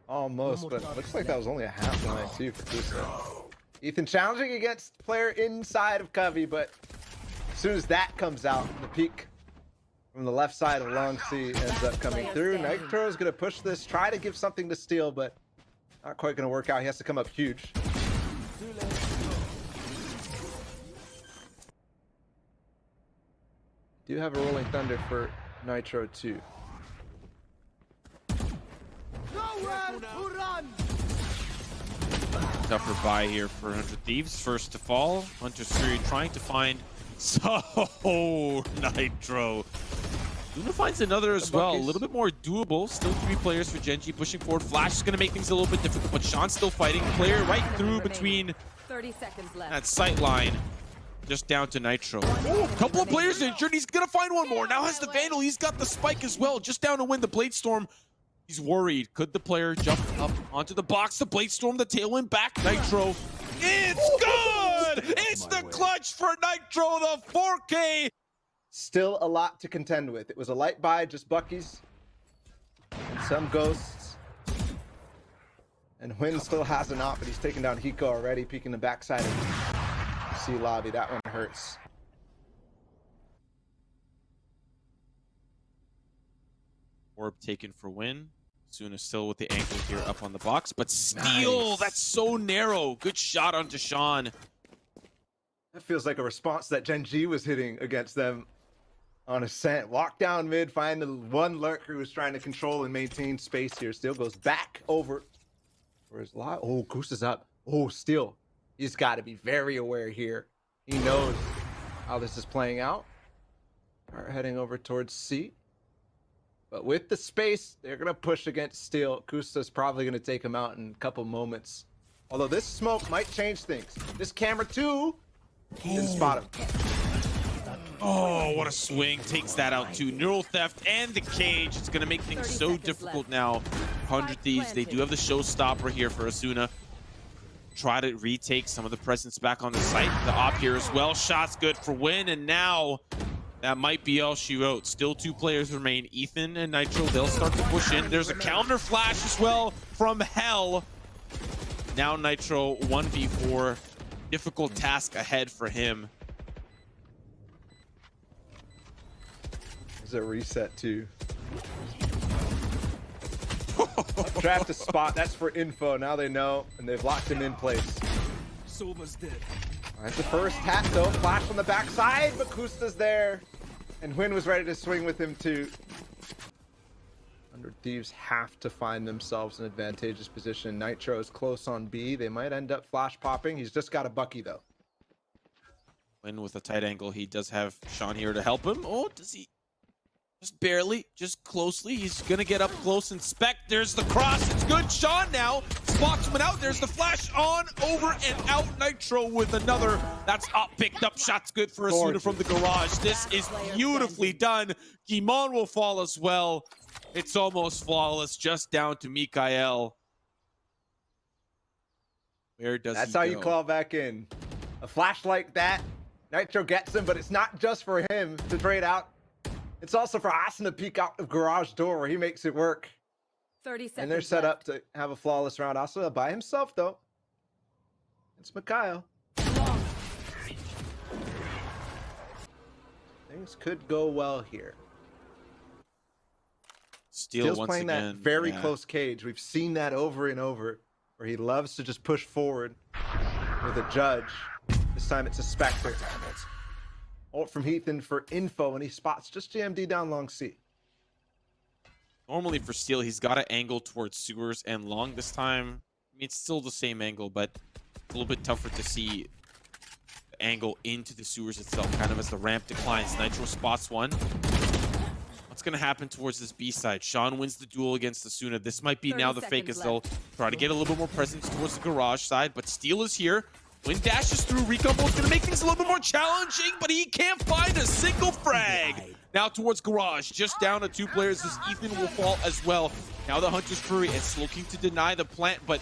Speaker 2: Almost, but looks like that was only a half line too for Kusta. Ethan challenging against player inside of Covey, but as soon as that comes out, the peak from the left side of long C ends up coming through. Nitro is going to push this, try to give something to Steel, but not quite going to work out. He has to come up huge. Do have a Rolling Thunder for Nitro too.
Speaker 1: Tougher buy here for 100 Thieves. First to fall. Hunter's Fury trying to find Nitro. Luna finds another as well. A little bit more doable. Still 3 players for Gen.G pushing forward. Flash is going to make things a little bit difficult, but Sean's still fighting. Player right through between
Speaker 3: 30 seconds left.
Speaker 1: that sight line. Just down to Nitro. Ooh, couple of players injured. He's going to find one more. Now has the Vandal. He's got the Spike as well. Just down to win the Blade Storm. He's worried. Could the player jump up onto the box? The Blade Storm, the tailwind back. Nitro. It's good! It's the clutch for Nitro, the 4K.
Speaker 2: Still a lot to contend with. It was a light buy, just Buckies. Some ghosts. And Huynh still has an op, but he's taken down Hiko already, peeking the backside of C lobby. That one hurts.
Speaker 1: Orb taken for win. Suna still with the ankle here up on the box, but Steel, nice. That's so narrow. Good shot onto Sean.
Speaker 2: That feels like a response that Gen.G was hitting against them on Ascent. Walk down mid, find the one lurker who's trying to control and maintain space here. Steel goes back over for his lot. Oh, Kusta's up. Oh, Steel. He's got to be very aware here. He knows how this is playing out. Are heading over towards C. But with the space, they're going to push against Steel. Kusta's probably going to take him out in a couple moments. Although this smoke might change things. This camera too didn't spot him.
Speaker 1: Oh, what a swing. Takes that out too. Neural Theft and the cage. It's going to make things so difficult now. 100 Thieves, they do have the showstopper here for Asuna. Try to retake some of the presence back on the site. The op here as well. Shot's good for win. And now that might be all she wrote. Still 2 players remain. Ethan and Nitro, they'll start to push in. There's a counter flash as well from Hell. Now Nitro 1v4. Difficult task ahead for him.
Speaker 2: There's a reset too. Draft a spot. That's for info. Now they know, and they've locked him in place.
Speaker 4: Sova's dead.
Speaker 2: That's the first tap though. Flash on the backside, but Kusta's there. And Huynh was ready to swing with him too. 100 Thieves have to find themselves in advantageous position. Nitro is close on B. They might end up flash popping. He's just got a Bucky though.
Speaker 1: Huynh with a tight angle. He does have Sean here to help him. Oh, does he Just barely, just closely. He's gonna get up close, inspect. There's the cross. It's good. Sean now spots him out. There's the flash on, over, and out. Nitro with another. That's up, picked up. Shot's good for Asuna from the garage. This is beautifully done. Gimon will fall as well. It's almost flawless, just down to Mikael. Where does
Speaker 2: That's
Speaker 1: he
Speaker 2: how
Speaker 1: go?
Speaker 2: you claw back in. A flash like that, Nitro gets him, but it's not just for him to trade out. It's also for Asuna to peek out the garage door where he makes it work.
Speaker 3: 30 seconds.
Speaker 2: And they're set up to have a flawless round. Asuna by himself, though. It's Mikael. Things could go well here.
Speaker 1: Steele once
Speaker 2: playing
Speaker 1: again.
Speaker 2: that very close cage. We've seen that over and over, where he loves to just push forward with a judge. This time it's a Spectre. Ult from Heathen for info, and he spots just GMD down long C.
Speaker 1: Normally for Steele, he's got to angle towards sewers and long. This time, I mean, it's still the same angle, but it's a little bit tougher to see the angle into the sewers itself, kind of as the ramp declines. Nitro spots one. What's going to happen towards this B side? Sean wins the duel against Asuna. This might be now the fake, as they'll try to get a little bit more presence towards the garage side, but Steele is here. Wind dashes through. Recombo is going to make things a little bit more challenging, but he can't find a single frag. Now towards garage, just down to 2 players as Ethan will fall as well. Now the Hunter's Fury is looking to deny the plant, but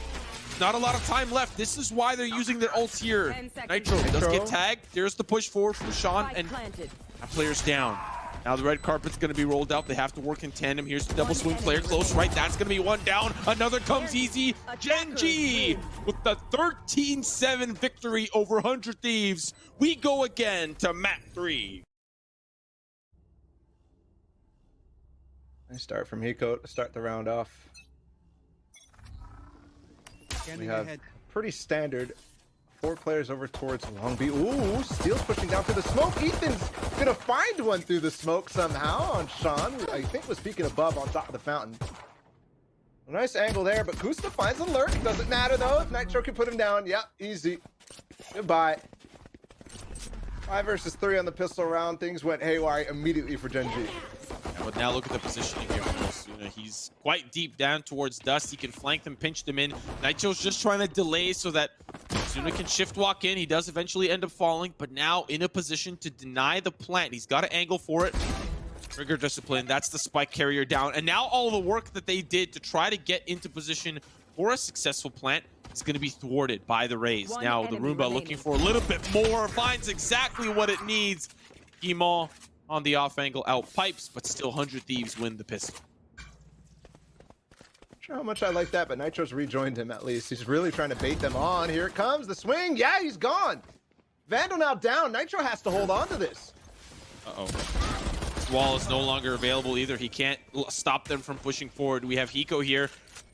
Speaker 1: not a lot of time left. This is why they're using their ults here. Nitro does get tagged. There's the push forward from Sean, and that player's down. Now the red carpet's going to be rolled out. They have to work in tandem. Here's the double swing player close, right? That's going to be one down. Another comes easy. Gen.G with the 13-7 victory over 100 Thieves. We go again to map 3.
Speaker 2: Nice start from Hiko to start the round off. We have pretty standard 4 players over towards Long B. Ooh, Steele's pushing down through the smoke. Ethan's gonna find one through the smoke somehow on Sean, who I think was peeking above on top of the fountain. A nice angle there, but Kusta finds a lurk. Doesn't matter though, if Nitro can put him down. Yep, easy. Goodbye. 5 versus 3 on the pistol round. Things went haywire immediately for Gen.G.
Speaker 1: Yeah, but now look at the positioning here from Asuna. He's quite deep down towards Dust. He can flank them, pinch them in. Nitro's just trying to delay so that Asuna can shift walk in. He does eventually end up falling, but now in a position to deny the plant. He's got to angle for it. Trigger discipline. That's the spike carrier down. And now all the work that they did to try to get into position for a successful plant is going to be thwarted by the Raze. Now the Roomba looking for a little bit more. Finds exactly what it needs. Gimon on the off angle out pipes, but still 100 Thieves win the pistol.
Speaker 2: Not sure how much I like that, but Nitro's rejoined him at least. He's really trying to bait them on. Here it comes, the swing. Yeah, he's gone. Vandal now down. Nitro has to hold on to this.
Speaker 1: Uh-oh. This wall is no longer available either. He can't stop them from pushing forward. We have Hiko here,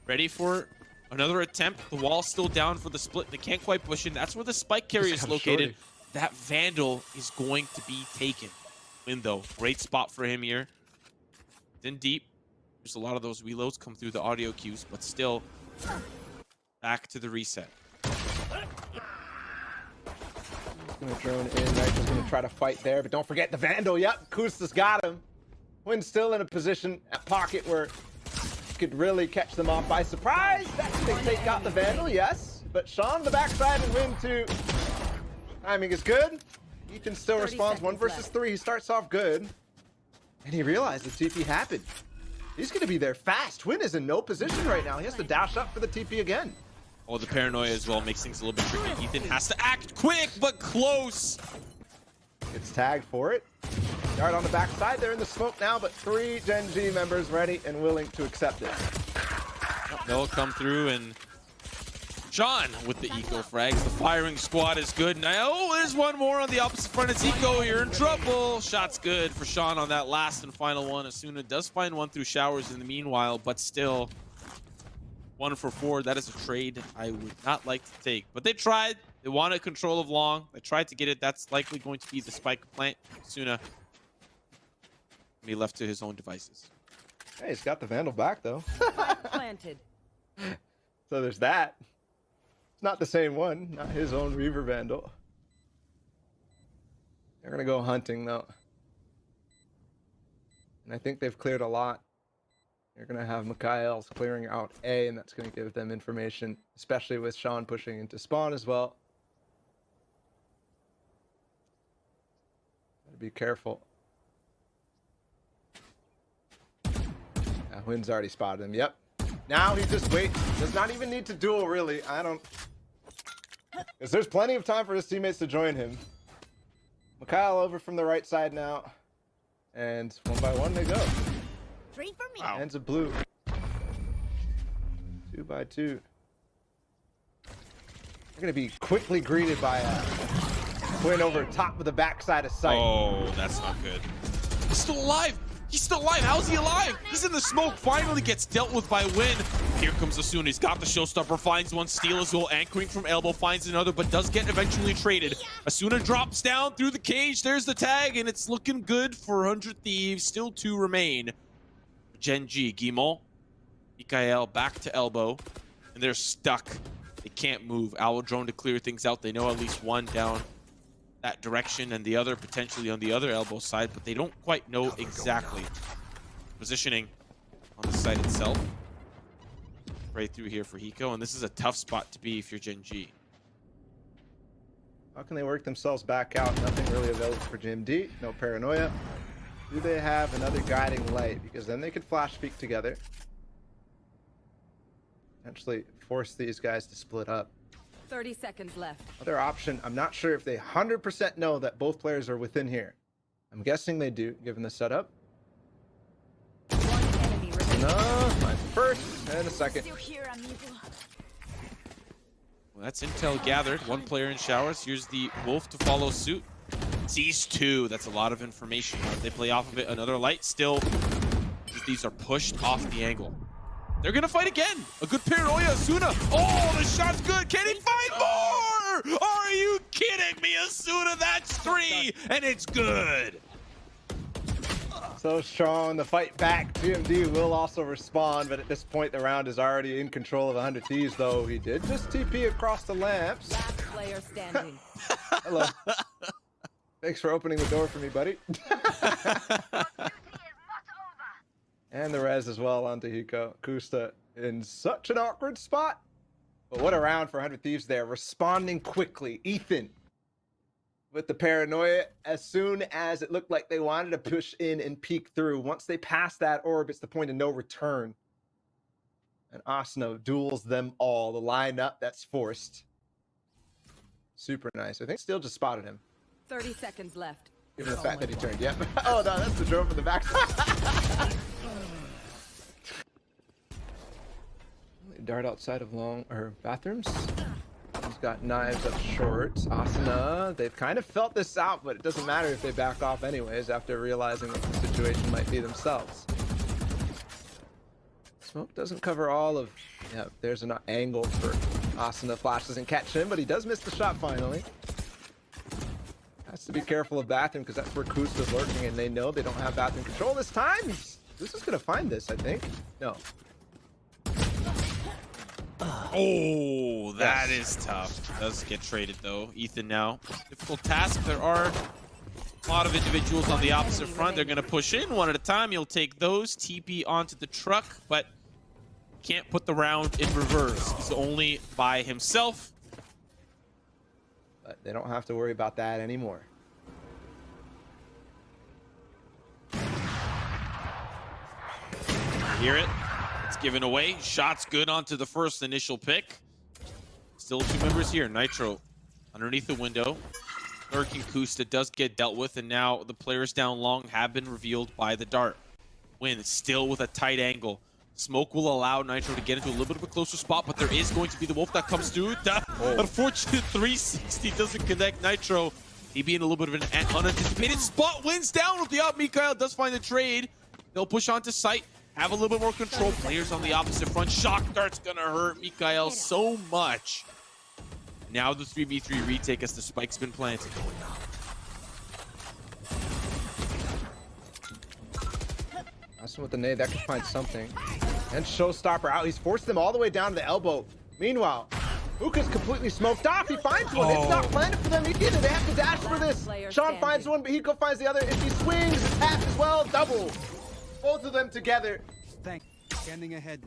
Speaker 1: ready for another attempt. The wall's still down for the split. They can't quite push in. That's where the spike carrier is located. That Vandal is going to be taken. Window, great spot for him here. Then deep. There's a lot of those reloads come through the audio cues, but still back to the reset.
Speaker 2: Gonna drone in. Nitro's gonna try to fight there, but don't forget the Vandal. Yep, Kusta's got him. Win still in a position at pocket where could really catch them off by surprise. They take out the Vandal, yes, but Sean on the backside and Win too. Timing is good. Ethan still responds 1 versus 3. He starts off good, and he realized the TP happened. He's going to be there fast. Win is in no position right now. He has to dash up for the TP again.
Speaker 1: Oh, the paranoia as well makes things a little bit tricky. Ethan has to act quick, but close.
Speaker 2: Gets tagged for it. Dart on the backside. They're in the smoke now, but 3 Gen.G members ready and willing to accept it.
Speaker 1: They'll come through, and Sean with the eco frags. The firing squad is good. Now, oh, there's one more on the opposite front. It's Eco. You're in trouble. Shot's good for Sean on that last and final one. Asuna does find one through showers in the meanwhile, but still 1 for 4. That is a trade I would not like to take. But they tried. They wanted control of long. They tried to get it. That's likely going to be the spike plant. Asuna be left to his own devices.
Speaker 2: Hey, he's got the Vandal back, though.
Speaker 3: Planted.
Speaker 2: So there's that. It's not the same one. Not his own Reaver Vandal. They're going to go hunting, though. And I think they've cleared a lot. You're going to have Mikhail's clearing out A, and that's going to give them information, especially with Sean pushing into spawn as well. Gotta be careful. Wynn's already spotted him. Yep. Now he just waits. Does not even need to duel, really. I don't... Because there's plenty of time for his teammates to join him. Mikhail over from the right side now. And one by one they go.
Speaker 3: 3 for me.
Speaker 1: Wow.
Speaker 2: Hands of blue. 2 by 2. They're going to be quickly greeted by Wynn over top of the backside of sight.
Speaker 1: Oh, that's not good. He's still alive. He's still alive. How's he alive? He's in the smoke. Finally gets dealt with by Wynn. Here comes Asuna. He's got the showstopper. Finds one. Steal as well. Anchoring from elbow. Finds another, but does get eventually traded. Asuna drops down through the cage. There's the tag, and it's looking good for 100 Thieves. Still 2 remain. Gen.G, Guimont, Mikhail back to elbow, and they're stuck. They can't move. Owl drone to clear things out. They know at least one down that direction and the other potentially on the other elbow side, but they don't quite know exactly. Positioning on the site itself. Right through here for Hiko, and this is a tough spot to be if you're Gen.G.
Speaker 2: How can they work themselves back out? Nothing really available for Gen.G. No paranoia. Do they have another guiding light? Because then they could flash peek together. Potentially force these guys to split up.
Speaker 3: 30 seconds left.
Speaker 2: Other option, I'm not sure if they 100% know that both players are within here. I'm guessing they do, given the setup.
Speaker 3: One enemy remaining.
Speaker 2: No, finds the first and a second.
Speaker 3: Still here, amigo.
Speaker 1: Well, that's intel gathered. One player in showers. Here's the Wolf to follow suit. Sees 2. That's a lot of information. They play off of it. Another light. Still, these are pushed off the angle. They're gonna fight again. A good paranoia. Asuna. Oh, the shot's good. Can he find more? Are you kidding me, Asuna? That's 3, and it's good.
Speaker 2: So strong. The fight back. GMD will also respond, but at this point, the round is already in control of 100 Thieves, though he did just TP across the lamps.
Speaker 3: Last player standing.
Speaker 2: Hello. Thanks for opening the door for me, buddy. And the res as well onto Hiko. Kusta in such an awkward spot. But what a round for 100 Thieves there. Responding quickly. Ethan with the paranoia as soon as it looked like they wanted to push in and peek through. Once they pass that orb, it's the point of no return. And Asuna duels them all. The lineup that's forced. Super nice. I think Steel just spotted him.
Speaker 3: 30 seconds left.
Speaker 2: Given the fact that he turned, yep. Oh no, that's the drone from the back. Dart outside of bathrooms. He's got knives up short. Asuna, they've kind of felt this out, but it doesn't matter if they back off anyways after realizing what the situation might be themselves. Smoke doesn't cover all of... Yeah, there's an angle for Asuna. Flash doesn't catch him, but he does miss the shot finally. Has to be careful of bathroom because that's where Kusta's lurking, and they know they don't have bathroom control this time. Kusta's gonna find this, I think. No.
Speaker 1: Oh, that is tough. Does get traded though. Ethan now. Difficult task. There are a lot of individuals on the opposite front. They're gonna push in one at a time. You'll take those. TP onto the truck, but can't put the round in reverse. He's only by himself.
Speaker 2: But they don't have to worry about that anymore.
Speaker 1: Hear it? It's given away. Shot's good onto the first initial pick. Still 2 members here. Nitro underneath the window. Lurking Kusta does get dealt with, and now the players down long have been revealed by the dart. Win still with a tight angle. Smoke will allow Nitro to get into a little bit of a closer spot, but there is going to be the Wolf that comes through. The unfortunate 360 doesn't connect Nitro. He being a little bit of an unanticipated spot. Wins down with the up. Mikhail does find the trade. They'll push onto site, have a little bit more control. Players on the opposite front. Shock dart's gonna hurt Mikhail so much. Now the 3v3 retake as the spike's been planted.
Speaker 2: Asuna with the nade, that could find something. And Showstopper out. He's forced them all the way down to the elbow. Meanwhile, Hookah's completely smoked off. He finds one. It's not planted for them either. They have to dash for this. Sean finds one, but Hiko finds the other. If he swings, it's half as well. Double. both of them together.
Speaker 4: Thank. Scanning ahead.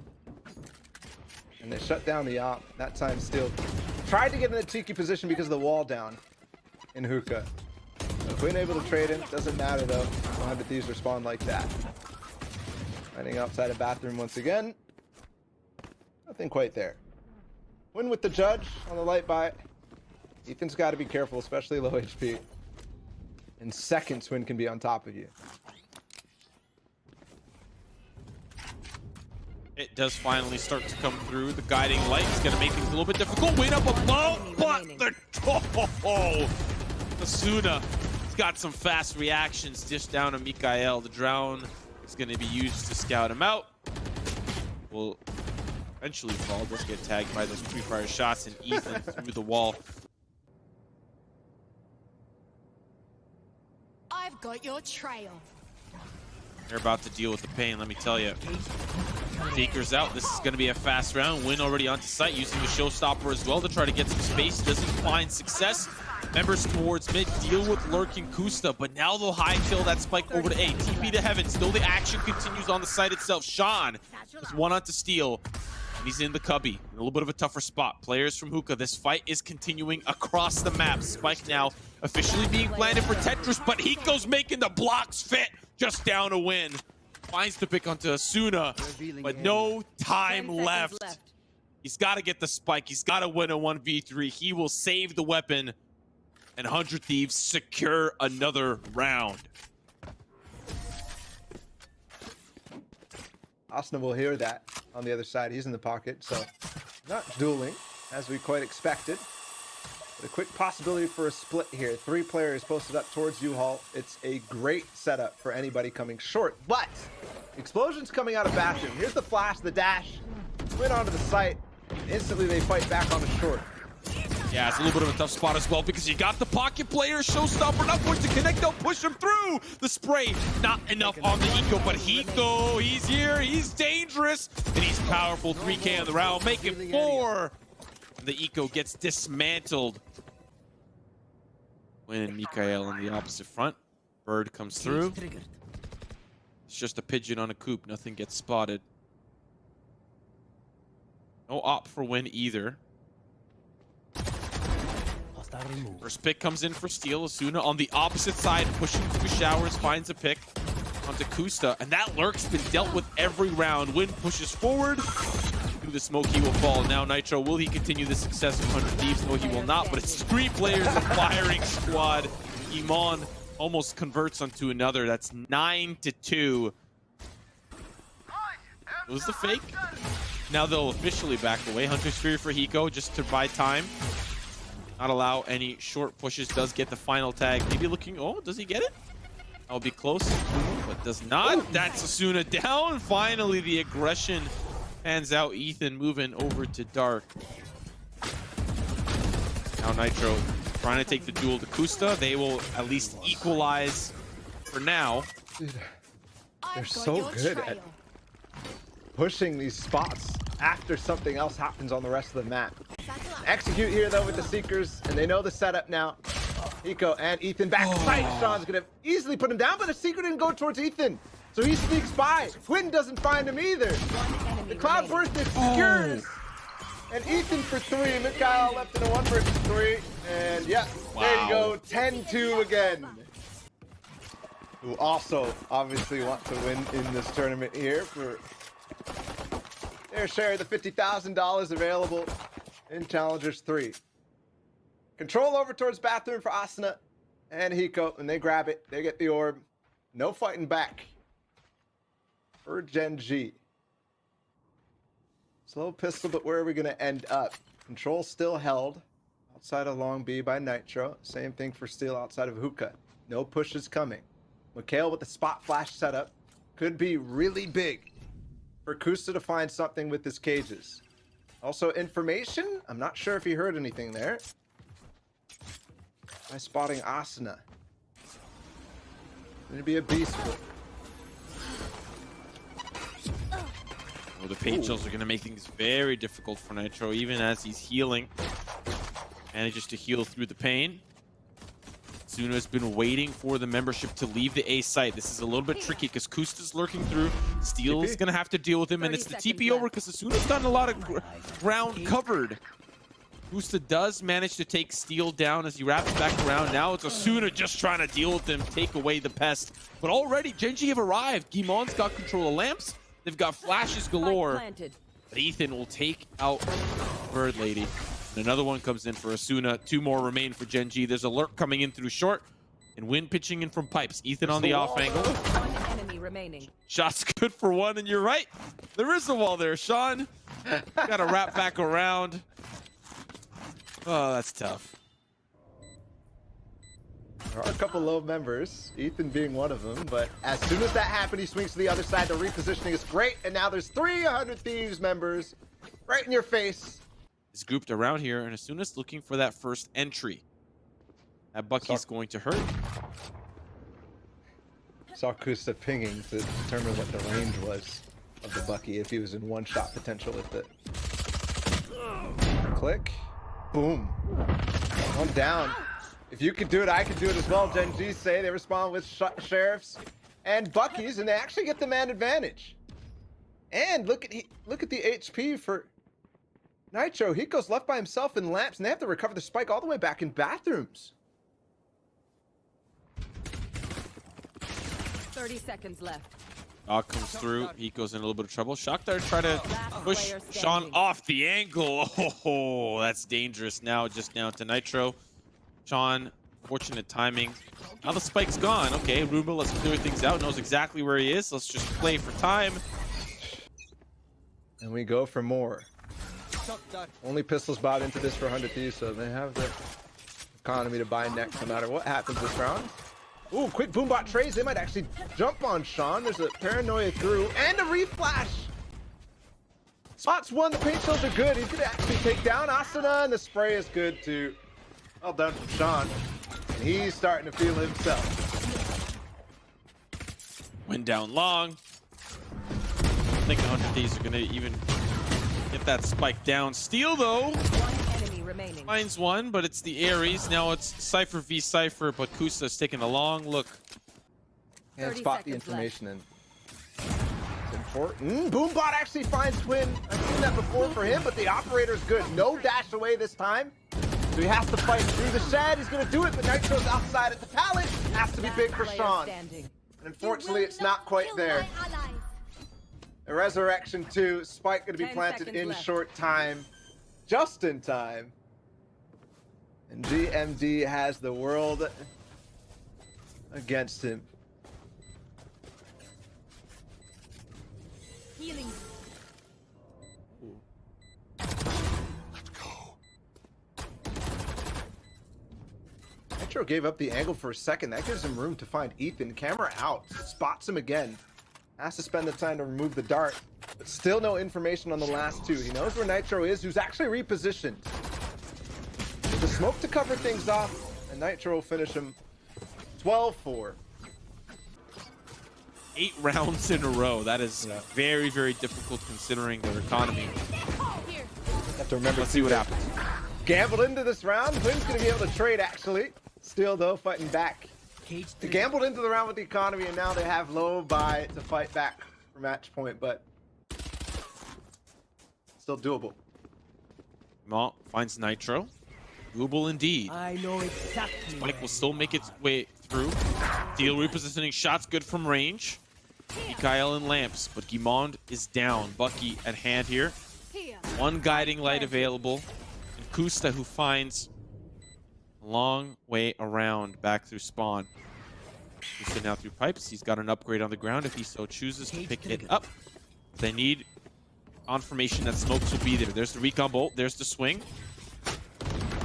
Speaker 2: And they shut down the op. That time Steel tried to get in the Tiki position because of the wall down in Hookah. If we ain't able to trade him, doesn't matter though. Don't have the Thieves respond like that. Hiding outside a bathroom once again. Nothing quite there. Win with the judge on the light buy. Ethan's got to be careful, especially low HP. In seconds, Win can be on top of you.
Speaker 1: It does finally start to come through. The guiding light is going to make things a little bit difficult. Win up above, but the Asuna has got some fast reactions. Dish down to Mikael. The drown is going to be used to scout him out. Will eventually fall. Does get tagged by those pre-fire shots, and Ethan through the wall.
Speaker 5: I've got your trail.
Speaker 1: They're about to deal with the pain, let me tell you. Taker's out. This is going to be a fast round. Win already onto site, using the showstopper as well to try to get some space. Doesn't find success. Members towards mid, deal with lurking Kusta, but now they'll high kill that spike over to A. TP to heaven. Still the action continues on the site itself. Sean is one onto Steel, and he's in the cubby. A little bit of a tougher spot. Players from Hookah, this fight is continuing across the map. Spike now officially being planted for Tetris, but Hiko's making the blocks fit. Just down a Win. Finds the pick onto Asuna, but no time left. He's got to get the spike. He's got to win a 1v3. He will save the weapon, and 100 Thieves secure another round.
Speaker 2: Asuna will hear that on the other side. He's in the pocket, so not dueling as we quite expected. But a quick possibility for a split here. 3 players posted up towards U-Haul. It's a great setup for anybody coming short, but explosions coming out of bathroom. Here's the flash, the dash. Went onto the site. Instantly they fight back on the short.
Speaker 1: Yeah, it's a little bit of a tough spot as well because you got the pocket player, showstopper, not going to connect, they'll push him through. The spray, not enough on the Eco, but Hiko, he's here, he's dangerous, and he's powerful. 3K on the round, make it 4. The Eco gets dismantled. Win and Mikael on the opposite front. Bird comes through. It's just a pigeon on a coop, nothing gets spotted. No op for Win either. First pick comes in for Steel. Asuna on the opposite side, pushing through showers, finds a pick onto Kusta, and that lurk's been dealt with every round. Win pushes forward. Through the smoke, he will fall. Now Nitro, will he continue the success of 100 Thieves? No, he will not, but it's 3 players, a firing squad. Iman almost converts onto another. That's 9-2. It was the fake. Now they'll officially back away. Hunter's Fury for Hiko just to buy time. Not allow any short pushes. Does get the final tag. Maybe looking, oh, does he get it? I'll be close, but does not. That's Asuna down. Finally, the aggression hands out. Ethan moving over to Dark. Now Nitro trying to take the duel to Kusta. They will at least equalize for now.
Speaker 2: Dude, they're so good at pushing these spots after something else happens on the rest of the map. Execute here though with the Seekers, and they know the setup now. Hiko and Ethan back to sight. Sean's gonna easily put him down, but the Seeker didn't go towards Ethan, so he sneaks by. Twin doesn't find him either. The Cloud Burst obscures, and Ethan for 3. Mikael left in a 1 versus 3, and yeah, there you go, 10-2 again. Who also obviously want to win in this tournament here for their share of the $50,000 available in Challengers 3. Control over towards bathroom for Asuna and Hiko, and they grab it. They get the orb. No fighting back for Gen.G. Slow pistol, but where are we going to end up? Control still held outside of Long B by Nitro. Same thing for Steel outside of Hookah. No pushes coming. Mikael with the spot flash setup could be really big for Kusta to find something with his cages. Also, information. I'm not sure if he heard anything there. By spotting Asuna. Gonna be a beast whip.
Speaker 1: Well, the paint shells are going to make things very difficult for Nitro, even as he's healing. Manages to heal through the pain. Asuna has been waiting for the membership to leave the A site. This is a little bit tricky because Kusta's lurking through. Steel's going to have to deal with him, and it's the
Speaker 3: 30
Speaker 1: TP over because Asuna's gotten a lot of ground covered. Kusta does manage to take Steel down as he wraps back around. Now it's Asuna just trying to deal with him, take away the pest. But already, Gen.G have arrived. Gimon's got control of lamps. They've got flashes galore. But Ethan will take out Bird Lady. And another one comes in for Asuna. 2 more remain for Gen.G. There's a lurk coming in through short. And Win pitching in from pipes. Ethan on the off angle.
Speaker 3: One enemy remaining.
Speaker 1: Shot's good for 1, and you're right. There is a wall there, Sean. Got to wrap back around. Oh, that's tough.
Speaker 2: There are a couple low members, Ethan being one of them, but as soon as that happened, he swings to the other side. The repositioning is great, and now there's 300 Thieves members right in your face.
Speaker 1: Is grouped around here, and Asuna's looking for that first entry. That Bucky's going to hurt.
Speaker 2: Saw Kusta pinging to determine what the range was of the Bucky if he was in one-shot potential with it. Click. Boom. One down. If you could do it, I could do it as well. Gen.G say they respond with sheriffs and Buckies, and they actually get the man advantage. And look at the HP for Nitro. Hiko's left by himself in lamps, and they have to recover the spike all the way back in bathrooms.
Speaker 3: 30 seconds left.
Speaker 1: Comes through. Hiko's in a little bit of trouble. Shockdart try to push Sean off the angle. Oh, that's dangerous now, just down to Nitro. Sean, fortunate timing. Now the spike's gone. Okay, Ruba, let's clear things out. Knows exactly where he is. Let's just play for time.
Speaker 2: And we go for more. Only pistols bought into this for 100 Thieves, so they have the economy to buy next no matter what happens this round. Ooh, quick boombot trades. They might actually jump on Sean. There's a paranoia through and a reflash. Spots 1. The paint shells are good. He's going to actually take down Asuna, and the spray is good too. Well done from Sean. And he's starting to feel himself.
Speaker 1: Went down long. I think 100 Thieves are going to even get that spike down. Steel, though.
Speaker 3: One enemy remaining.
Speaker 1: Finds one, but it's the Ares. Now it's Cypher v Cypher, but Kusta's taking a long look.
Speaker 2: And spot the information in. It's important. Boombot actually finds Twin. I've seen that before for him, but the operator's good. No dash away this time. So he has to fight through the shed. He's going to do it, but Nitro's outside at the pallet. Has to be big for Sean. And unfortunately, it's not quite there. A resurrection 2. Spike going to be planted in short time. Just in time. And GMD has the world against him.
Speaker 5: Healing.
Speaker 2: Nitro gave up the angle for a second. That gives him room to find Ethan. Camera out. Spots him again. Has to spend the time to remove the dart. But still no information on the last 2. He knows where Nitro is, who's actually repositioned. With the smoke to cover things off, and Nitro will finish him 12-4.
Speaker 1: 8 rounds in a row. That is very, very difficult considering their economy.
Speaker 5: Here.
Speaker 2: Have to remember.
Speaker 1: Let's see what happens.
Speaker 2: Gambled into this round. Quinn's going to be able to trade, actually. Still, though, fighting back. They gambled into the round with the economy, and now they have low buy to fight back for match point, but still doable.
Speaker 1: Malt finds Nitro. Doable indeed.
Speaker 6: I know exactly.
Speaker 1: Spike will still make its way through. Steel repositioning shots good from range. Mikael and lamps, but Gimond is down. Bucky at hand here.
Speaker 5: Here.
Speaker 1: One guiding light available. And Kusta, who finds a long way around back through spawn. Kusta now through pipes. He's got an upgrade on the ground if he so chooses to pick it up. They need confirmation that smokes will be there. There's the recon bolt. There's the swing.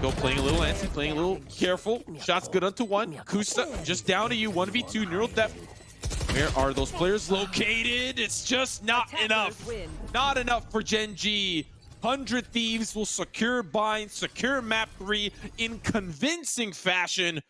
Speaker 1: Go playing a little antsy, playing a little careful. Shots good onto one. Kusta just down to you. 1v2 neural depth. Where are those players located? It's just not enough. Not enough for Gen.G. 100 Thieves will secure bind, secure map 3 in convincing fashion.